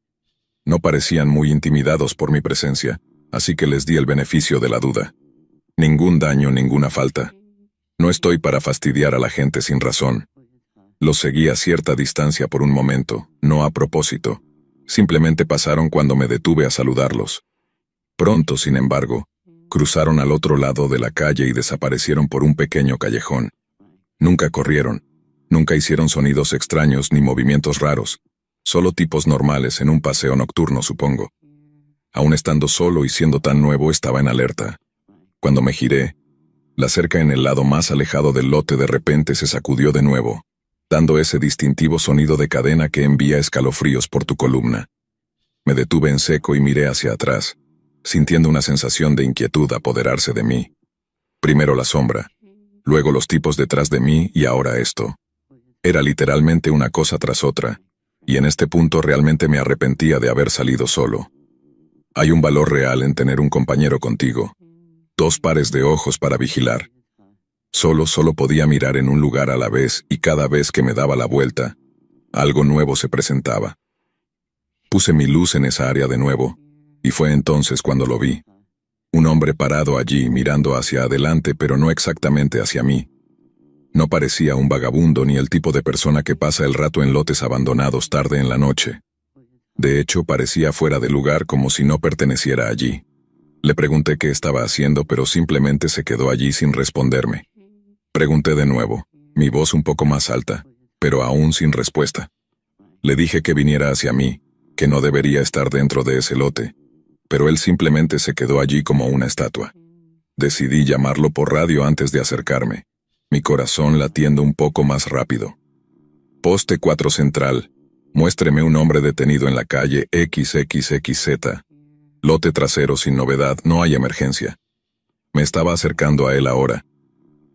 No parecían muy intimidados por mi presencia, así que les di el beneficio de la duda. Ningún daño, ninguna falta. No estoy para fastidiar a la gente sin razón. Los seguí a cierta distancia por un momento, no a propósito. Simplemente pasaron cuando me detuve a saludarlos. Pronto, sin embargo, cruzaron al otro lado de la calle y desaparecieron por un pequeño callejón. Nunca corrieron, nunca hicieron sonidos extraños ni movimientos raros, solo tipos normales en un paseo nocturno, supongo. Aún estando solo y siendo tan nuevo, estaba en alerta. Cuando me giré, la cerca en el lado más alejado del lote de repente se sacudió de nuevo, dando ese distintivo sonido de cadena que envía escalofríos por tu columna. Me detuve en seco y miré hacia atrás, sintiendo una sensación de inquietud apoderarse de mí. Primero la sombra, luego los tipos detrás de mí y ahora esto. Era literalmente una cosa tras otra, y en este punto realmente me arrepentía de haber salido solo. Hay un valor real en tener un compañero contigo. 2 pares de ojos para vigilar. Solo podía mirar en un lugar a la vez y cada vez que me daba la vuelta, algo nuevo se presentaba. Puse mi luz en esa área de nuevo, y fue entonces cuando lo vi. Un hombre parado allí mirando hacia adelante pero no exactamente hacia mí. No parecía un vagabundo ni el tipo de persona que pasa el rato en lotes abandonados tarde en la noche. De hecho, parecía fuera de lugar como si no perteneciera allí. Le pregunté qué estaba haciendo pero simplemente se quedó allí sin responderme. Pregunté de nuevo, mi voz un poco más alta, pero aún sin respuesta. Le dije que viniera hacia mí, que no debería estar dentro de ese lote, pero él simplemente se quedó allí como una estatua. Decidí llamarlo por radio antes de acercarme, mi corazón latiendo un poco más rápido. Poste 4 central, muéstreme un hombre detenido en la calle XXXZ. Lote trasero sin novedad, no hay emergencia. Me estaba acercando a él ahora.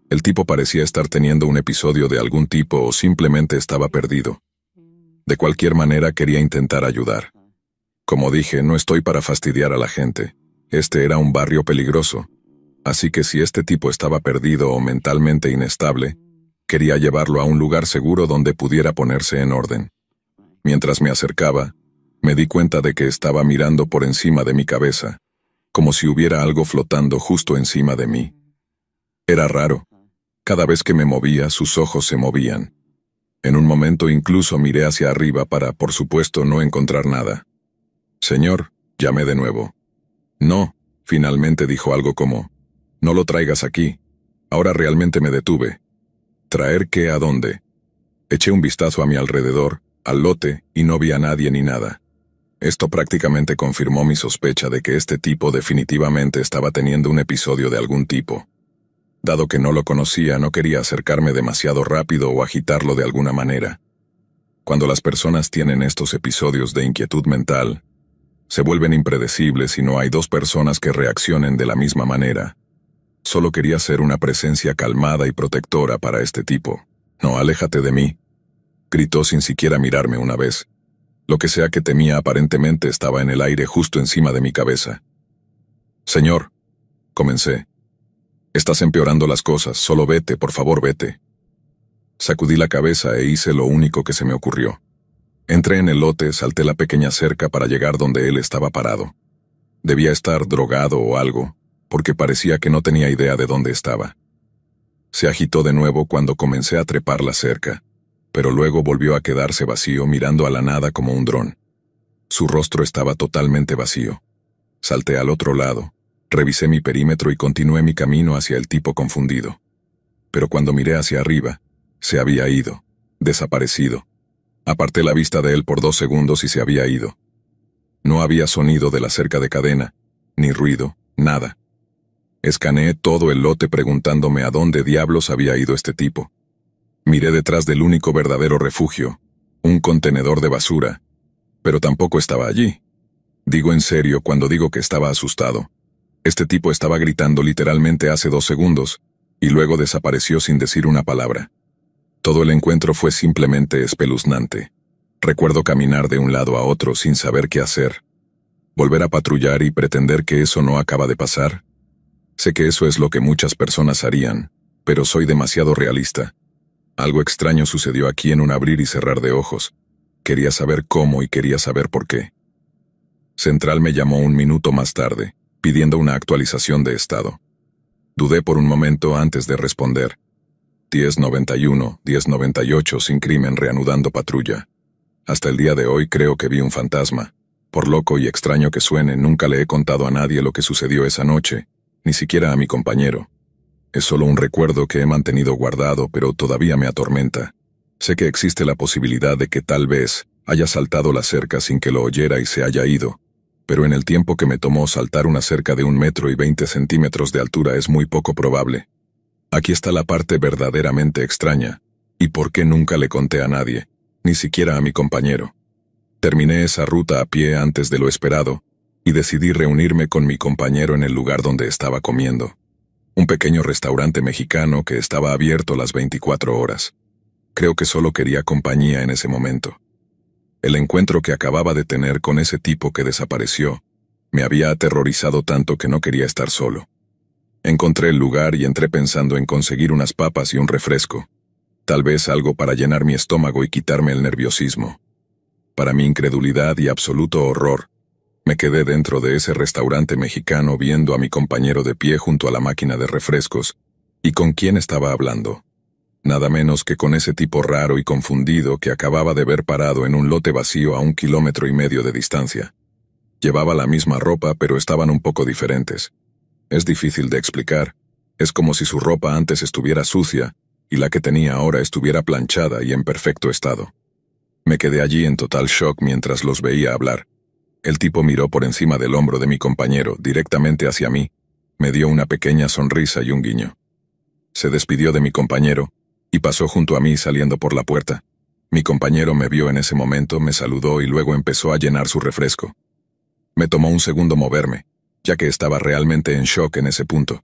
El tipo parecía estar teniendo un episodio de algún tipo o simplemente estaba perdido. De cualquier manera quería intentar ayudar. Como dije, no estoy para fastidiar a la gente. Este era un barrio peligroso. Así que si este tipo estaba perdido o mentalmente inestable, quería llevarlo a un lugar seguro donde pudiera ponerse en orden. Mientras me acercaba, me di cuenta de que estaba mirando por encima de mi cabeza, como si hubiera algo flotando justo encima de mí. Era raro. Cada vez que me movía, sus ojos se movían. En un momento incluso miré hacia arriba para, por supuesto, no encontrar nada. «Señor», llamé de nuevo. «No», finalmente dijo algo como, «no lo traigas aquí». Ahora realmente me detuve. ¿Traer qué a dónde? Eché un vistazo a mi alrededor, al lote, y no vi a nadie ni nada. Esto prácticamente confirmó mi sospecha de que este tipo definitivamente estaba teniendo un episodio de algún tipo. Dado que no lo conocía, no quería acercarme demasiado rápido o agitarlo de alguna manera. Cuando las personas tienen estos episodios de inquietud mental, se vuelven impredecibles y no hay 2 personas que reaccionen de la misma manera. Solo quería ser una presencia calmada y protectora para este tipo. «No, aléjate de mí», gritó sin siquiera mirarme una vez. Lo que sea que temía aparentemente estaba en el aire justo encima de mi cabeza. «Señor», comencé. «Estás empeorando las cosas, solo vete, por favor, vete». Sacudí la cabeza e hice lo único que se me ocurrió. Entré en el lote, salté la pequeña cerca para llegar donde él estaba parado. Debía estar drogado o algo, porque parecía que no tenía idea de dónde estaba. Se agitó de nuevo cuando comencé a trepar la cerca, pero luego volvió a quedarse vacío mirando a la nada como un dron. Su rostro estaba totalmente vacío. Salté al otro lado. Revisé mi perímetro y continué mi camino hacia el tipo confundido. Pero cuando miré hacia arriba, se había ido, desaparecido. Aparté la vista de él por 2 segundos y se había ido. No había sonido de la cerca de cadena, ni ruido, nada. Escaneé todo el lote preguntándome a dónde diablos había ido este tipo. Miré detrás del único verdadero refugio, un contenedor de basura, pero tampoco estaba allí. Digo en serio cuando digo que estaba asustado. Este tipo estaba gritando literalmente hace 2 segundos, y luego desapareció sin decir una palabra. Todo el encuentro fue simplemente espeluznante. Recuerdo caminar de un lado a otro sin saber qué hacer. Volver a patrullar y pretender que eso no acaba de pasar. Sé que eso es lo que muchas personas harían, pero soy demasiado realista. Algo extraño sucedió aquí en un abrir y cerrar de ojos. Quería saber cómo y quería saber por qué. Central me llamó un minuto más tarde, pidiendo una actualización de estado. Dudé por un momento antes de responder. 1091, 1098 sin crimen reanudando patrulla. Hasta el día de hoy creo que vi un fantasma. Por loco y extraño que suene, nunca le he contado a nadie lo que sucedió esa noche, ni siquiera a mi compañero. Es solo un recuerdo que he mantenido guardado, pero todavía me atormenta. Sé que existe la posibilidad de que tal vez haya saltado la cerca sin que lo oyera y se haya ido, pero en el tiempo que me tomó saltar una cerca de 1,20 m de altura es muy poco probable. Aquí está la parte verdaderamente extraña, y por qué nunca le conté a nadie, ni siquiera a mi compañero. Terminé esa ruta a pie antes de lo esperado, y decidí reunirme con mi compañero en el lugar donde estaba comiendo. Un pequeño restaurante mexicano que estaba abierto las 24 horas. Creo que solo quería compañía en ese momento. El encuentro que acababa de tener con ese tipo que desapareció me había aterrorizado tanto que no quería estar solo. Encontré el lugar y entré pensando en conseguir unas papas y un refresco. Tal vez algo para llenar mi estómago y quitarme el nerviosismo. Para mi incredulidad y absoluto horror, me quedé dentro de ese restaurante mexicano viendo a mi compañero de pie junto a la máquina de refrescos. ¿Y con quién estaba hablando? Nada menos que con ese tipo raro y confundido que acababa de ver parado en un lote vacío a 1,5 kilómetros de distancia. Llevaba la misma ropa, pero estaban un poco diferentes. Es difícil de explicar. Es como si su ropa antes estuviera sucia y la que tenía ahora estuviera planchada y en perfecto estado. Me quedé allí en total shock mientras los veía hablar. El tipo miró por encima del hombro de mi compañero, directamente hacia mí, me dio una pequeña sonrisa y un guiño. Se despidió de mi compañero y pasó junto a mí saliendo por la puerta. Mi compañero me vio en ese momento, me saludó y luego empezó a llenar su refresco. Me tomó un segundo moverme, ya que estaba realmente en shock en ese punto.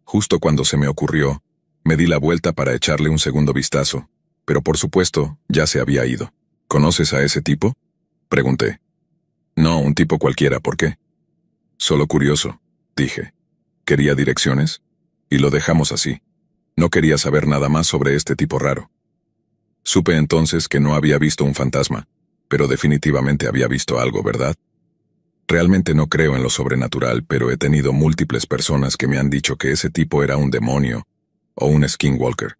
Justo cuando se me ocurrió, me di la vuelta para echarle un segundo vistazo, pero por supuesto, ya se había ido. ¿Conoces a ese tipo?, pregunté. No, un tipo cualquiera, ¿por qué? Solo curioso, dije. ¿Quería direcciones? Y lo dejamos así. No quería saber nada más sobre este tipo raro. Supe entonces que no había visto un fantasma, pero definitivamente había visto algo, ¿verdad? Realmente no creo en lo sobrenatural, pero he tenido múltiples personas que me han dicho que ese tipo era un demonio o un skinwalker,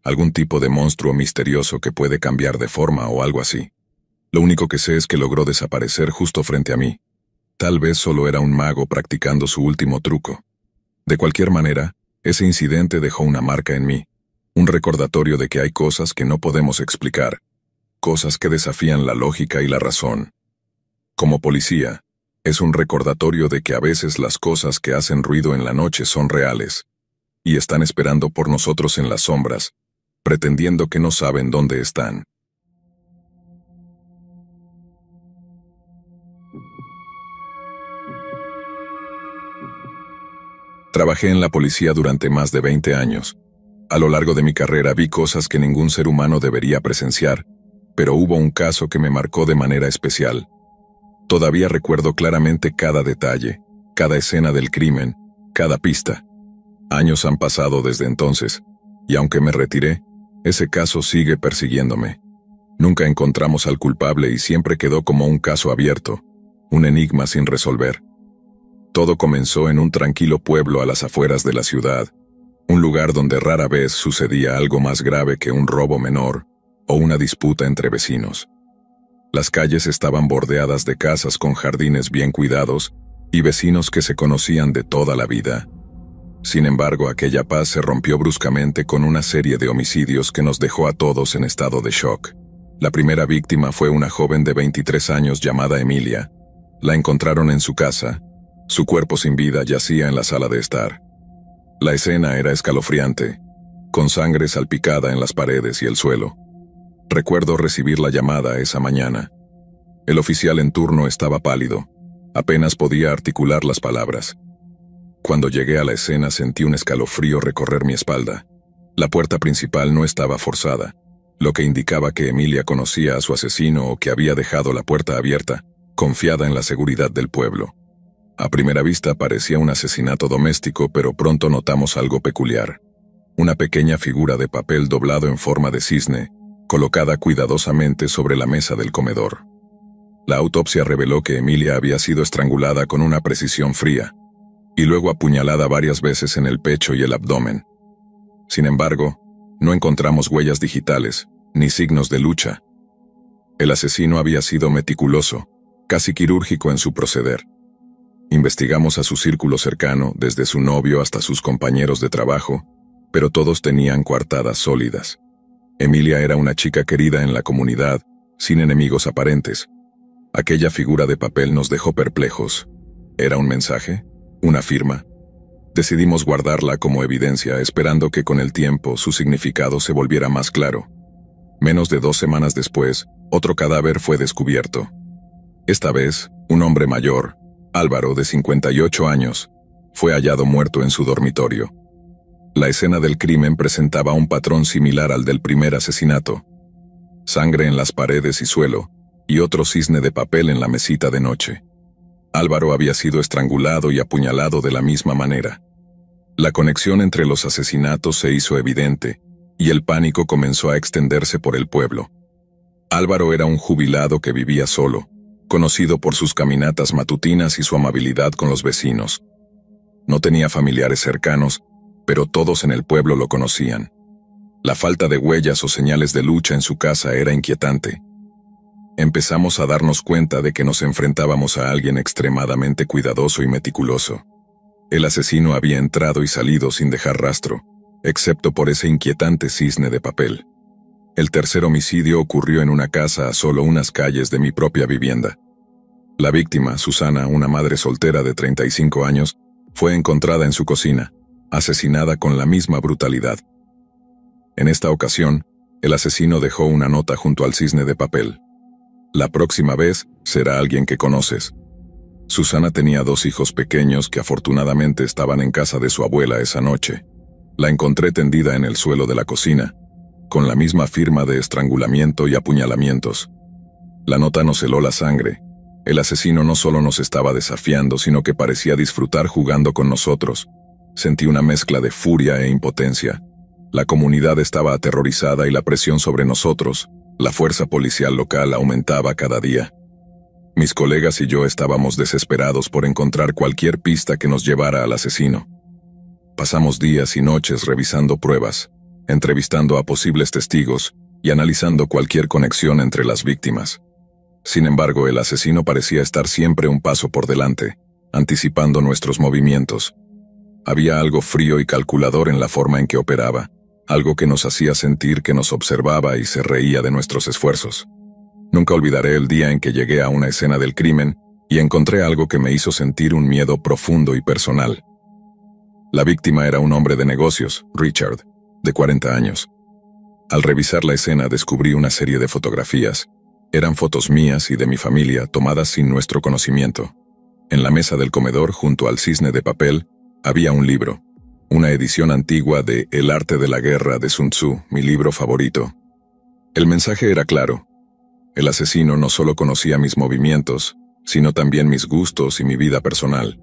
algún tipo de monstruo misterioso que puede cambiar de forma o algo así. Lo único que sé es que logró desaparecer justo frente a mí. Tal vez solo era un mago practicando su último truco. De cualquier manera, ese incidente dejó una marca en mí, un recordatorio de que hay cosas que no podemos explicar, cosas que desafían la lógica y la razón. Como policía, es un recordatorio de que a veces las cosas que hacen ruido en la noche son reales, y están esperando por nosotros en las sombras, pretendiendo que no saben dónde están. Trabajé en la policía durante más de 20 años. A lo largo de mi carrera vi cosas que ningún ser humano debería presenciar, pero hubo un caso que me marcó de manera especial. Todavía recuerdo claramente cada detalle, cada escena del crimen, cada pista. Años han pasado desde entonces, y aunque me retiré, ese caso sigue persiguiéndome. Nunca encontramos al culpable y siempre quedó como un caso abierto, un enigma sin resolver. Todo comenzó en un tranquilo pueblo a las afueras de la ciudad, un lugar donde rara vez sucedía algo más grave que un robo menor o una disputa entre vecinos. Las calles estaban bordeadas de casas con jardines bien cuidados y vecinos que se conocían de toda la vida. Sin embargo, aquella paz se rompió bruscamente con una serie de homicidios que nos dejó a todos en estado de shock. La primera víctima fue una joven de 23 años llamada Emilia. La encontraron en su casa. Su cuerpo sin vida yacía en la sala de estar. La escena era escalofriante, con sangre salpicada en las paredes y el suelo. Recuerdo recibir la llamada esa mañana. El oficial en turno estaba pálido. Apenas podía articular las palabras. Cuando llegué a la escena sentí un escalofrío recorrer mi espalda. La puerta principal no estaba forzada, lo que indicaba que Emilia conocía a su asesino o que había dejado la puerta abierta, confiada en la seguridad del pueblo. A primera vista parecía un asesinato doméstico, pero pronto notamos algo peculiar. Una pequeña figura de papel doblado en forma de cisne colocada cuidadosamente sobre la mesa del comedor. La autopsia reveló que Emilia había sido estrangulada con una precisión fría, y luego apuñalada varias veces en el pecho y el abdomen. Sin embargo, no encontramos huellas digitales, ni signos de lucha. El asesino había sido meticuloso, casi quirúrgico en su proceder. Investigamos a su círculo cercano, desde su novio hasta sus compañeros de trabajo, pero todos tenían coartadas sólidas. Emilia era una chica querida en la comunidad, sin enemigos aparentes. Aquella figura de papel nos dejó perplejos. ¿Era un mensaje? ¿Una firma? Decidimos guardarla como evidencia, esperando que con el tiempo su significado se volviera más claro. Menos de 2 semanas después, otro cadáver fue descubierto. Esta vez, un hombre mayor, Álvaro, de 58 años, fue hallado muerto en su dormitorio. La escena del crimen presentaba un patrón similar al del primer asesinato. Sangre en las paredes y suelo, y otro cisne de papel en la mesita de noche. Álvaro había sido estrangulado y apuñalado de la misma manera. La conexión entre los asesinatos se hizo evidente, y el pánico comenzó a extenderse por el pueblo. Álvaro era un jubilado que vivía solo, conocido por sus caminatas matutinas y su amabilidad con los vecinos. No tenía familiares cercanos, pero todos en el pueblo lo conocían. La falta de huellas o señales de lucha en su casa era inquietante. Empezamos a darnos cuenta de que nos enfrentábamos a alguien extremadamente cuidadoso y meticuloso. El asesino había entrado y salido sin dejar rastro, excepto por ese inquietante cisne de papel. El tercer homicidio ocurrió en una casa a solo unas calles de mi propia vivienda. La víctima, Susana, una madre soltera de 35 años, fue encontrada en su cocina, asesinada con la misma brutalidad. En esta ocasión, el asesino dejó una nota junto al cisne de papel. La próxima vez será alguien que conoces. Susana tenía 2 hijos pequeños que afortunadamente estaban en casa de su abuela esa noche. La encontré tendida en el suelo de la cocina, con la misma firma de estrangulamiento y apuñalamientos. La nota nos heló la sangre. El asesino no solo nos estaba desafiando, sino que parecía disfrutar jugando con nosotros. Sentí una mezcla de furia e impotencia. La comunidad estaba aterrorizada y la presión sobre nosotros, la fuerza policial local, aumentaba cada día. Mis colegas y yo estábamos desesperados por encontrar cualquier pista que nos llevara al asesino. Pasamos días y noches revisando pruebas, entrevistando a posibles testigos y analizando cualquier conexión entre las víctimas. Sin embargo, el asesino parecía estar siempre un paso por delante, anticipando nuestros movimientos. Había algo frío y calculador en la forma en que operaba, algo que nos hacía sentir que nos observaba y se reía de nuestros esfuerzos. Nunca olvidaré el día en que llegué a una escena del crimen y encontré algo que me hizo sentir un miedo profundo y personal. La víctima era un hombre de negocios, Richard, de 40 años. Al revisar la escena descubrí una serie de fotografías. Eran fotos mías y de mi familia tomadas sin nuestro conocimiento. En la mesa del comedor, junto al cisne de papel, había un libro, una edición antigua de El arte de la guerra de Sun Tzu, mi libro favorito. El mensaje era claro. El asesino no solo conocía mis movimientos, sino también mis gustos y mi vida personal.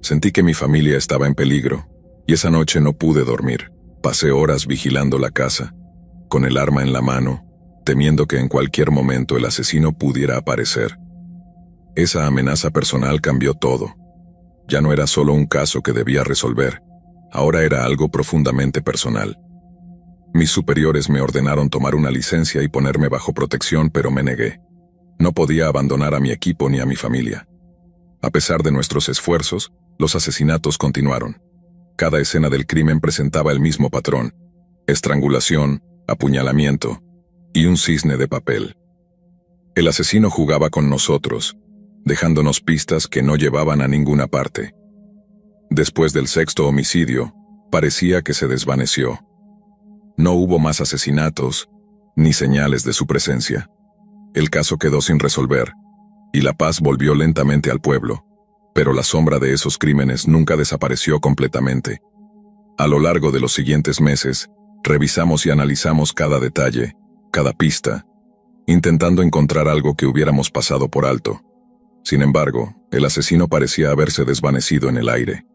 Sentí que mi familia estaba en peligro, y esa noche no pude dormir. Pasé horas vigilando la casa, con el arma en la mano, temiendo que en cualquier momento el asesino pudiera aparecer. Esa amenaza personal cambió todo. Ya no era solo un caso que debía resolver, ahora era algo profundamente personal. Mis superiores me ordenaron tomar una licencia y ponerme bajo protección, pero me negué. No podía abandonar a mi equipo ni a mi familia. A pesar de nuestros esfuerzos, los asesinatos continuaron. Cada escena del crimen presentaba el mismo patrón: estrangulación, apuñalamiento y un cisne de papel. El asesino jugaba con nosotros, dejándonos pistas que no llevaban a ninguna parte. Después del 6º homicidio, parecía que se desvaneció. No hubo más asesinatos, ni señales de su presencia. El caso quedó sin resolver, y la paz volvió lentamente al pueblo, pero la sombra de esos crímenes nunca desapareció completamente. A lo largo de los siguientes meses, revisamos y analizamos cada detalle, cada pista, intentando encontrar algo que hubiéramos pasado por alto. Sin embargo, el asesino parecía haberse desvanecido en el aire.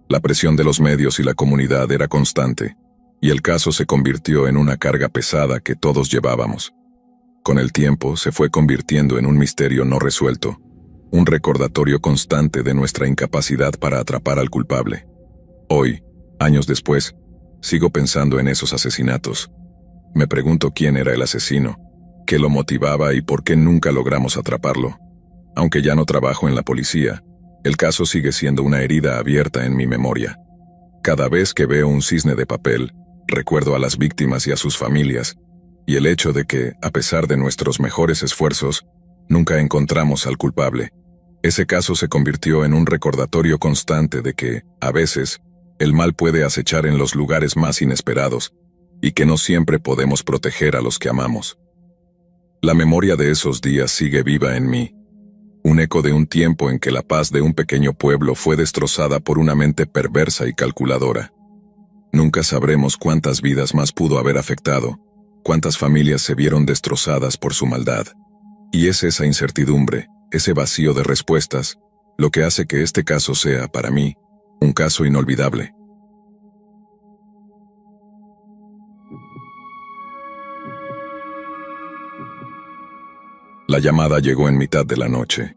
La presión de los medios y la comunidad era constante. y el caso se convirtió en una carga pesada que todos llevábamos. Con el tiempo se fue convirtiendo en un misterio no resuelto, un recordatorio constante de nuestra incapacidad para atrapar al culpable. Hoy, años después, sigo pensando en esos asesinatos. Me pregunto quién era el asesino, qué lo motivaba y por qué nunca logramos atraparlo. Aunque ya no trabajo en la policía, el caso sigue siendo una herida abierta en mi memoria. Cada vez que veo un cisne de papel, recuerdo a las víctimas y a sus familias, y el hecho de que, a pesar de nuestros mejores esfuerzos, nunca encontramos al culpable. Ese caso se convirtió en un recordatorio constante de que, a veces, el mal puede acechar en los lugares más inesperados, y que no siempre podemos proteger a los que amamos. La memoria de esos días sigue viva en mí, un eco de un tiempo en que la paz de un pequeño pueblo fue destrozada por una mente perversa y calculadora. Nunca sabremos cuántas vidas más pudo haber afectado, cuántas familias se vieron destrozadas por su maldad. Y es esa incertidumbre, ese vacío de respuestas, lo que hace que este caso sea, para mí, un caso inolvidable. La llamada llegó en mitad de la noche.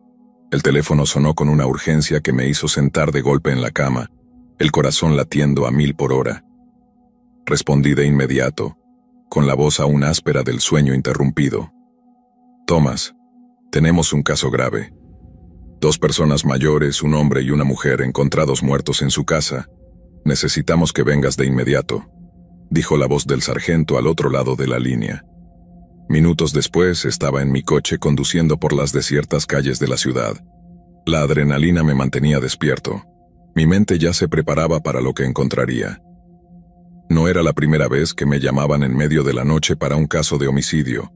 El teléfono sonó con una urgencia que me hizo sentar de golpe en la cama, el corazón latiendo a 1000 por hora. Respondí de inmediato, con la voz aún áspera del sueño interrumpido. Thomas, tenemos un caso grave. 2 personas mayores, un hombre y una mujer encontrados muertos en su casa. Necesitamos que vengas de inmediato, dijo la voz del sargento al otro lado de la línea. Minutos después estaba en mi coche conduciendo por las desiertas calles de la ciudad. La adrenalina me mantenía despierto. Mi mente ya se preparaba para lo que encontraría. No era la primera vez que me llamaban en medio de la noche para un caso de homicidio,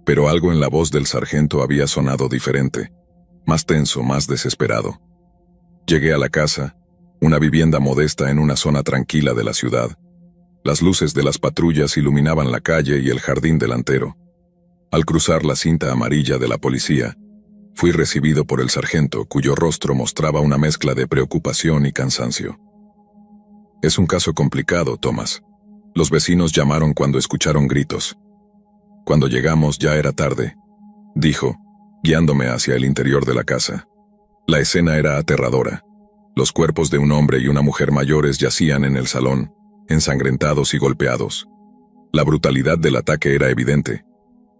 pero algo en la voz del sargento había sonado diferente, más tenso, más desesperado. Llegué a la casa, una vivienda modesta en una zona tranquila de la ciudad. Las luces de las patrullas iluminaban la calle y el jardín delantero. Al cruzar la cinta amarilla de la policía, fui recibido por el sargento, cuyo rostro mostraba una mezcla de preocupación y cansancio. Es un caso complicado, Thomas. Los vecinos llamaron cuando escucharon gritos. Cuando llegamos ya era tarde, dijo, guiándome hacia el interior de la casa. La escena era aterradora. Los cuerpos de un hombre y una mujer mayores yacían en el salón, ensangrentados y golpeados. La brutalidad del ataque era evidente.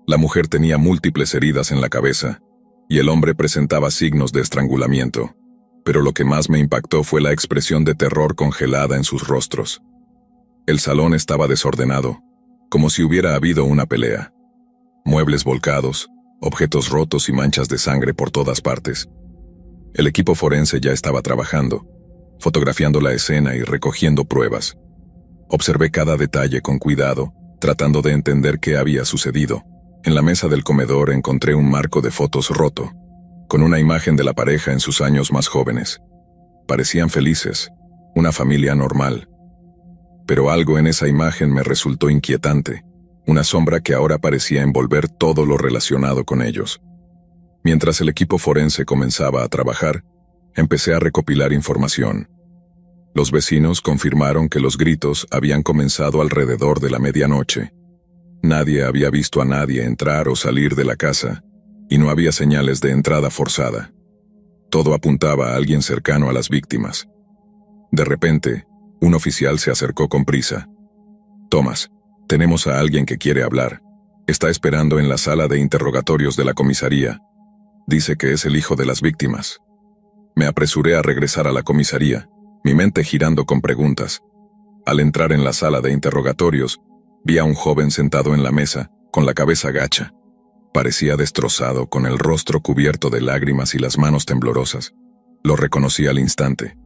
La mujer tenía múltiples heridas en la cabeza, y el hombre presentaba signos de estrangulamiento, pero lo que más me impactó fue la expresión de terror congelada en sus rostros. El salón estaba desordenado, como si hubiera habido una pelea. Muebles volcados, objetos rotos y manchas de sangre por todas partes. El equipo forense ya estaba trabajando, fotografiando la escena y recogiendo pruebas. Observé cada detalle con cuidado, tratando de entender qué había sucedido. En la mesa del comedor encontré un marco de fotos roto, con una imagen de la pareja en sus años más jóvenes. Parecían felices, una familia normal. Pero algo en esa imagen me resultó inquietante, una sombra que ahora parecía envolver todo lo relacionado con ellos. Mientras el equipo forense comenzaba a trabajar, empecé a recopilar información. Los vecinos confirmaron que los gritos habían comenzado alrededor de la medianoche. Nadie había visto a nadie entrar o salir de la casa, y no había señales de entrada forzada. Todo apuntaba a alguien cercano a las víctimas. De repente, un oficial se acercó con prisa. Thomas, tenemos a alguien que quiere hablar. Está esperando en la sala de interrogatorios de la comisaría. Dice que es el hijo de las víctimas. Me apresuré a regresar a la comisaría, mi mente girando con preguntas. Al entrar en la sala de interrogatorios, vi a un joven sentado en la mesa, con la cabeza gacha. Parecía destrozado, con el rostro cubierto de lágrimas y las manos temblorosas. Lo reconocí al instante.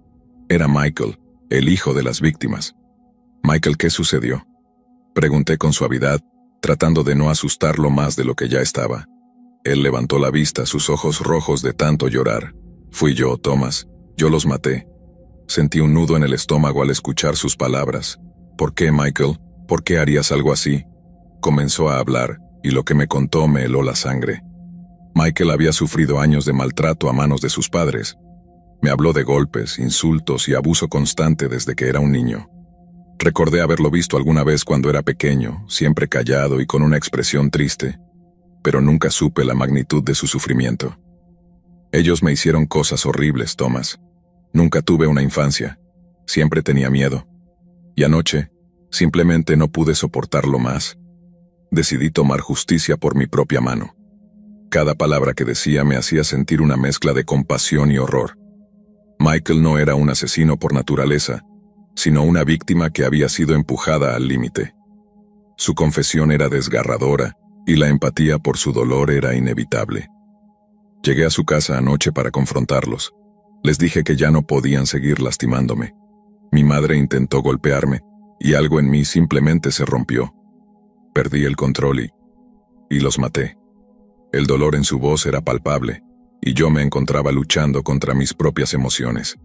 Era Michael, el hijo de las víctimas. Michael, ¿qué sucedió?, pregunté con suavidad, tratando de no asustarlo más de lo que ya estaba. Él levantó la vista, sus ojos rojos de tanto llorar. Fui yo, Thomas. Yo los maté. Sentí un nudo en el estómago al escuchar sus palabras. ¿Por qué, Michael? ¿Por qué harías algo así? Comenzó a hablar, y lo que me contó me heló la sangre. Michael había sufrido años de maltrato a manos de sus padres. Me habló de golpes, insultos y abuso constante desde que era un niño. Recordé haberlo visto alguna vez cuando era pequeño, siempre callado y con una expresión triste, pero nunca supe la magnitud de su sufrimiento. Ellos me hicieron cosas horribles, Thomas. Nunca tuve una infancia. Siempre tenía miedo. Y anoche, simplemente no pude soportarlo más. Decidí tomar justicia por mi propia mano. Cada palabra que decía me hacía sentir una mezcla de compasión y horror. Michael no era un asesino por naturaleza, sino una víctima que había sido empujada al límite. Su confesión era desgarradora, y la empatía por su dolor era inevitable. Llegué a su casa anoche para confrontarlos. Les dije que ya no podían seguir lastimándome. Mi madre intentó golpearme, y algo en mí simplemente se rompió. Perdí el control y los maté. El dolor en su voz era palpable, y yo me encontraba luchando contra mis propias emociones.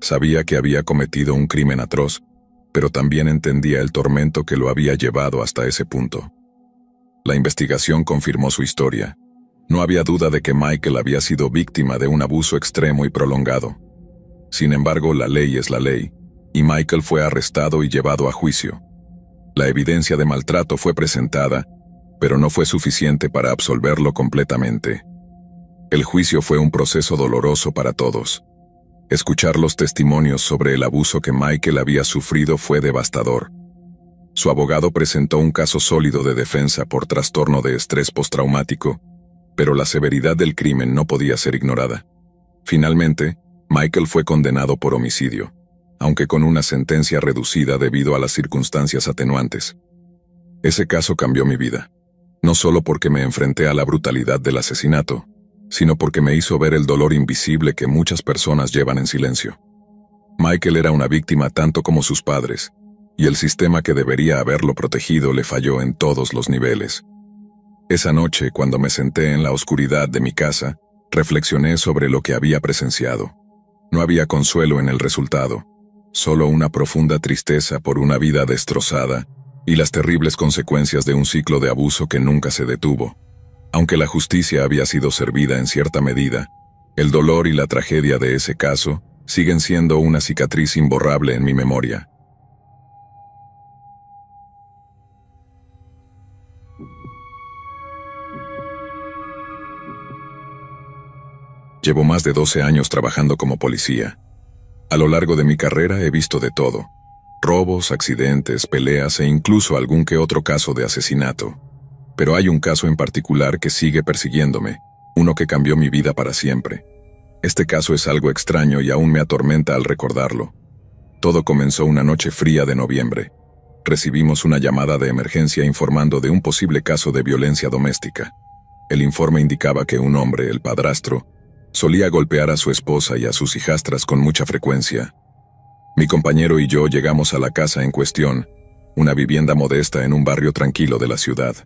Sabía que había cometido un crimen atroz, pero también entendía el tormento que lo había llevado hasta ese punto. La investigación confirmó su historia. No había duda de que Michael había sido víctima de un abuso extremo y prolongado. Sin embargo, la ley es la ley, y Michael fue arrestado y llevado a juicio. La evidencia de maltrato fue presentada, pero no fue suficiente para absolverlo completamente. El juicio fue un proceso doloroso para todos. Escuchar los testimonios sobre el abuso que Michael había sufrido fue devastador. Su abogado presentó un caso sólido de defensa por trastorno de estrés postraumático, pero la severidad del crimen no podía ser ignorada. Finalmente, Michael fue condenado por homicidio, aunque con una sentencia reducida debido a las circunstancias atenuantes. Ese caso cambió mi vida, no solo porque me enfrenté a la brutalidad del asesinato, sino porque me hizo ver el dolor invisible que muchas personas llevan en silencio. Michael era una víctima tanto como sus padres, y el sistema que debería haberlo protegido le falló en todos los niveles. Esa noche, cuando me senté en la oscuridad de mi casa, reflexioné sobre lo que había presenciado. No había consuelo en el resultado, solo una profunda tristeza por una vida destrozada y las terribles consecuencias de un ciclo de abuso que nunca se detuvo. Aunque la justicia había sido servida en cierta medida, el dolor y la tragedia de ese caso siguen siendo una cicatriz imborrable en mi memoria. Llevo más de 12 años trabajando como policía. A lo largo de mi carrera he visto de todo: robos, accidentes, peleas e incluso algún que otro caso de asesinato. Pero hay un caso en particular que sigue persiguiéndome, uno que cambió mi vida para siempre. Este caso es algo extraño y aún me atormenta al recordarlo. Todo comenzó una noche fría de noviembre. Recibimos una llamada de emergencia informando de un posible caso de violencia doméstica. El informe indicaba que un hombre, el padrastro, solía golpear a su esposa y a sus hijastras con mucha frecuencia. Mi compañero y yo llegamos a la casa en cuestión, una vivienda modesta en un barrio tranquilo de la ciudad.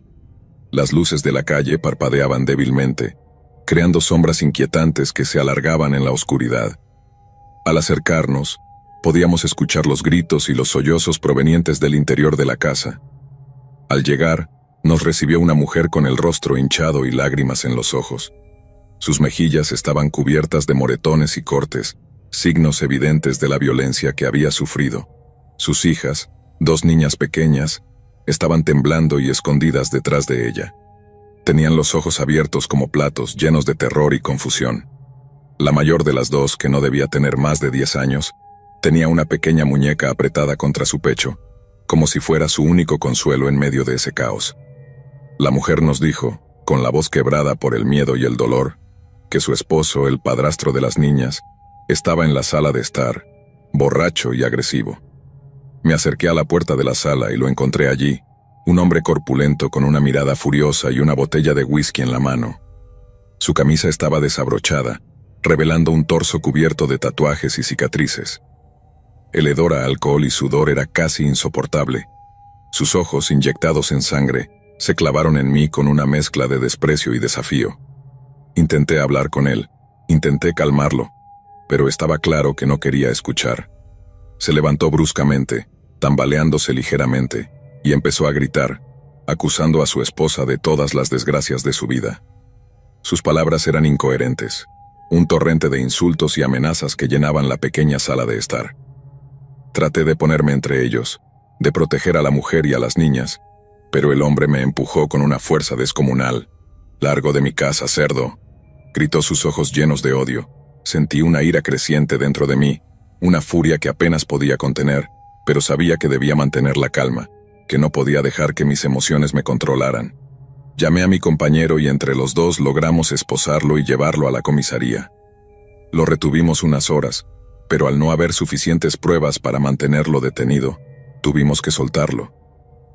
Las luces de la calle parpadeaban débilmente, creando sombras inquietantes que se alargaban en la oscuridad. Al acercarnos, podíamos escuchar los gritos y los sollozos provenientes del interior de la casa. Al llegar, nos recibió una mujer con el rostro hinchado y lágrimas en los ojos. Sus mejillas estaban cubiertas de moretones y cortes, signos evidentes de la violencia que había sufrido. Sus hijas, 2 niñas pequeñas, estaban temblando y escondidas detrás de ella. Tenían los ojos abiertos como platos, llenos de terror y confusión. La mayor de las 2, que no debía tener más de 10 años, tenía una pequeña muñeca apretada contra su pecho, como si fuera su único consuelo en medio de ese caos. La mujer nos dijo, con la voz quebrada por el miedo y el dolor, que su esposo, el padrastro de las niñas, estaba en la sala de estar, borracho y agresivo. Me acerqué a la puerta de la sala y lo encontré allí, un hombre corpulento con una mirada furiosa y una botella de whisky en la mano. Su camisa estaba desabrochada, revelando un torso cubierto de tatuajes y cicatrices. El hedor a alcohol y sudor era casi insoportable. Sus ojos, inyectados en sangre, se clavaron en mí con una mezcla de desprecio y desafío. Intenté hablar con él, intenté calmarlo, pero estaba claro que no quería escuchar. Se levantó bruscamente, tambaleándose ligeramente, y empezó a gritar, acusando a su esposa de todas las desgracias de su vida. Sus palabras eran incoherentes, un torrente de insultos y amenazas que llenaban la pequeña sala de estar. Traté de ponerme entre ellos, de proteger a la mujer y a las niñas, pero el hombre me empujó con una fuerza descomunal. «Largo de mi casa, cerdo», gritó, sus ojos llenos de odio. Sentí una ira creciente dentro de mí, una furia que apenas podía contener, pero sabía que debía mantener la calma, que no podía dejar que mis emociones me controlaran. Llamé a mi compañero y entre los dos logramos esposarlo y llevarlo a la comisaría. Lo retuvimos unas horas, pero al no haber suficientes pruebas para mantenerlo detenido, tuvimos que soltarlo.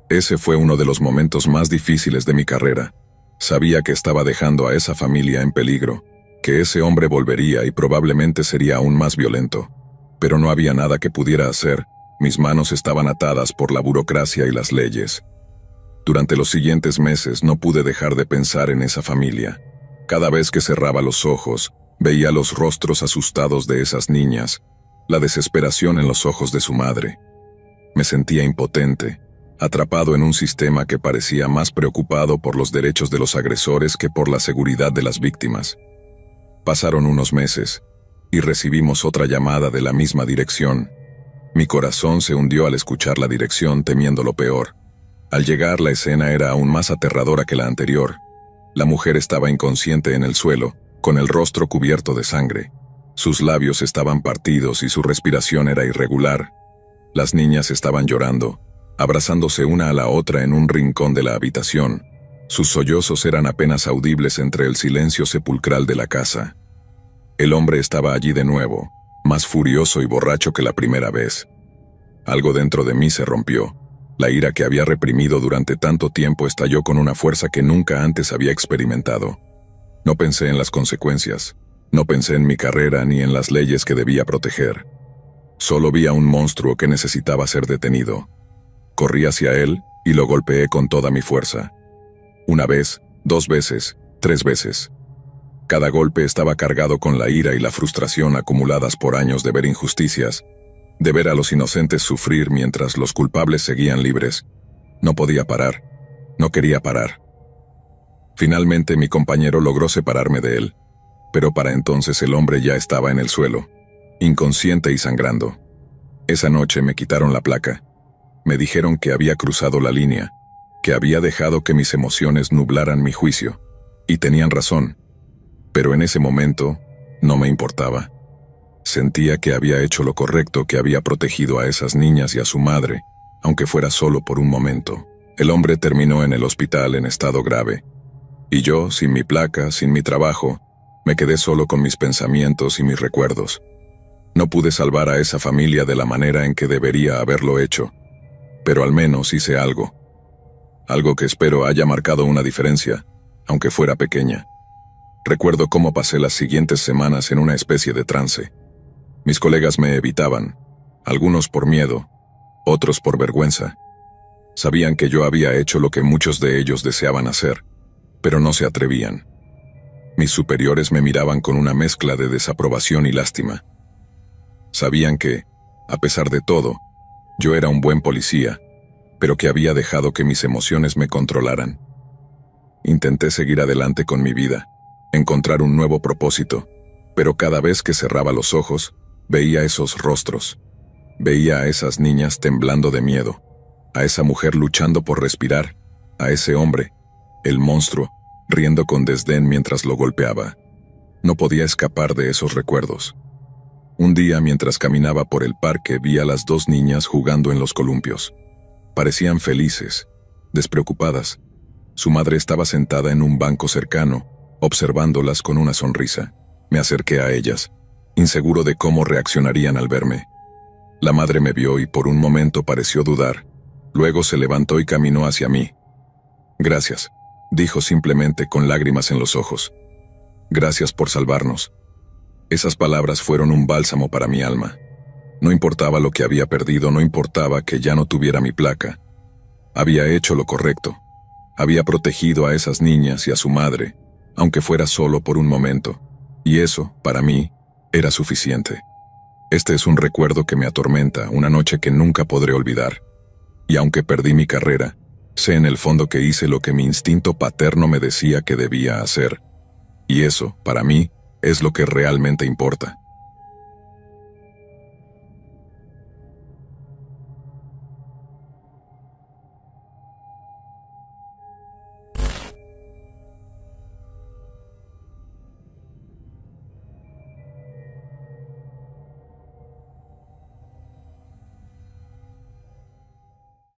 Ese fue uno de los momentos más difíciles de mi carrera. Sabía que estaba dejando a esa familia en peligro, que ese hombre volvería y probablemente sería aún más violento. Pero no había nada que pudiera hacer, mis manos estaban atadas por la burocracia y las leyes. Durante los siguientes meses no pude dejar de pensar en esa familia. Cada vez que cerraba los ojos, veía los rostros asustados de esas niñas, la desesperación en los ojos de su madre. Me sentía impotente, atrapado en un sistema que parecía más preocupado por los derechos de los agresores que por la seguridad de las víctimas. Pasaron unos meses, y recibimos otra llamada de la misma dirección. Mi corazón se hundió al escuchar la dirección, temiendo lo peor. Al llegar, la escena era aún más aterradora que la anterior. La mujer estaba inconsciente en el suelo, con el rostro cubierto de sangre. Sus labios estaban partidos y su respiración era irregular. Las niñas estaban llorando, abrazándose una a la otra en un rincón de la habitación. Sus sollozos eran apenas audibles entre el silencio sepulcral de la casa. El hombre estaba allí de nuevo, más furioso y borracho que la primera vez. Algo dentro de mí se rompió. La ira que había reprimido durante tanto tiempo estalló con una fuerza que nunca antes había experimentado. No pensé en las consecuencias, no pensé en mi carrera ni en las leyes que debía proteger. Solo vi a un monstruo que necesitaba ser detenido. Corrí hacia él y lo golpeé con toda mi fuerza. Una vez, 2 veces, 3 veces. Cada golpe estaba cargado con la ira y la frustración acumuladas por años de ver injusticias, de ver a los inocentes sufrir mientras los culpables seguían libres. No podía parar, no quería parar. Finalmente mi compañero logró separarme de él, pero para entonces el hombre ya estaba en el suelo, inconsciente y sangrando. Esa noche me quitaron la placa. Me dijeron que había cruzado la línea, que había dejado que mis emociones nublaran mi juicio, y tenían razón. Pero en ese momento, no me importaba. Sentía que había hecho lo correcto, que había protegido a esas niñas y a su madre, aunque fuera solo por un momento. El hombre terminó en el hospital en estado grave. Y yo, sin mi placa, sin mi trabajo, me quedé solo con mis pensamientos y mis recuerdos. No pude salvar a esa familia de la manera en que debería haberlo hecho, pero al menos hice algo. Algo que espero haya marcado una diferencia, aunque fuera pequeña. Recuerdo cómo pasé las siguientes semanas en una especie de trance. Mis colegas me evitaban, algunos por miedo, otros por vergüenza. Sabían que yo había hecho lo que muchos de ellos deseaban hacer, pero no se atrevían. Mis superiores me miraban con una mezcla de desaprobación y lástima. Sabían que, a pesar de todo, yo era un buen policía, pero que había dejado que mis emociones me controlaran. Intenté seguir adelante con mi vida, encontrar un nuevo propósito, pero cada vez que cerraba los ojos, veía esos rostros. Veía a esas niñas temblando de miedo, a esa mujer luchando por respirar, a ese hombre, el monstruo, riendo con desdén mientras lo golpeaba. No podía escapar de esos recuerdos. Un día, mientras caminaba por el parque, vi a las 2 niñas jugando en los columpios. Parecían felices, despreocupadas. Su madre estaba sentada en un banco cercano, observándolas con una sonrisa. Me acerqué a ellas, inseguro de cómo reaccionarían al verme. La madre me vio y por un momento pareció dudar. Luego se levantó y caminó hacia mí. «Gracias», dijo simplemente con lágrimas en los ojos. «Gracias por salvarnos». Esas palabras fueron un bálsamo para mi alma. No importaba lo que había perdido, no importaba que ya no tuviera mi placa. Había hecho lo correcto. Había protegido a esas niñas y a su madre, aunque fuera solo por un momento. Y eso, para mí, era suficiente. Este es un recuerdo que me atormenta, una noche que nunca podré olvidar. Y aunque perdí mi carrera, sé en el fondo que hice lo que mi instinto paterno me decía que debía hacer. Y eso, para mí, es lo que realmente importa.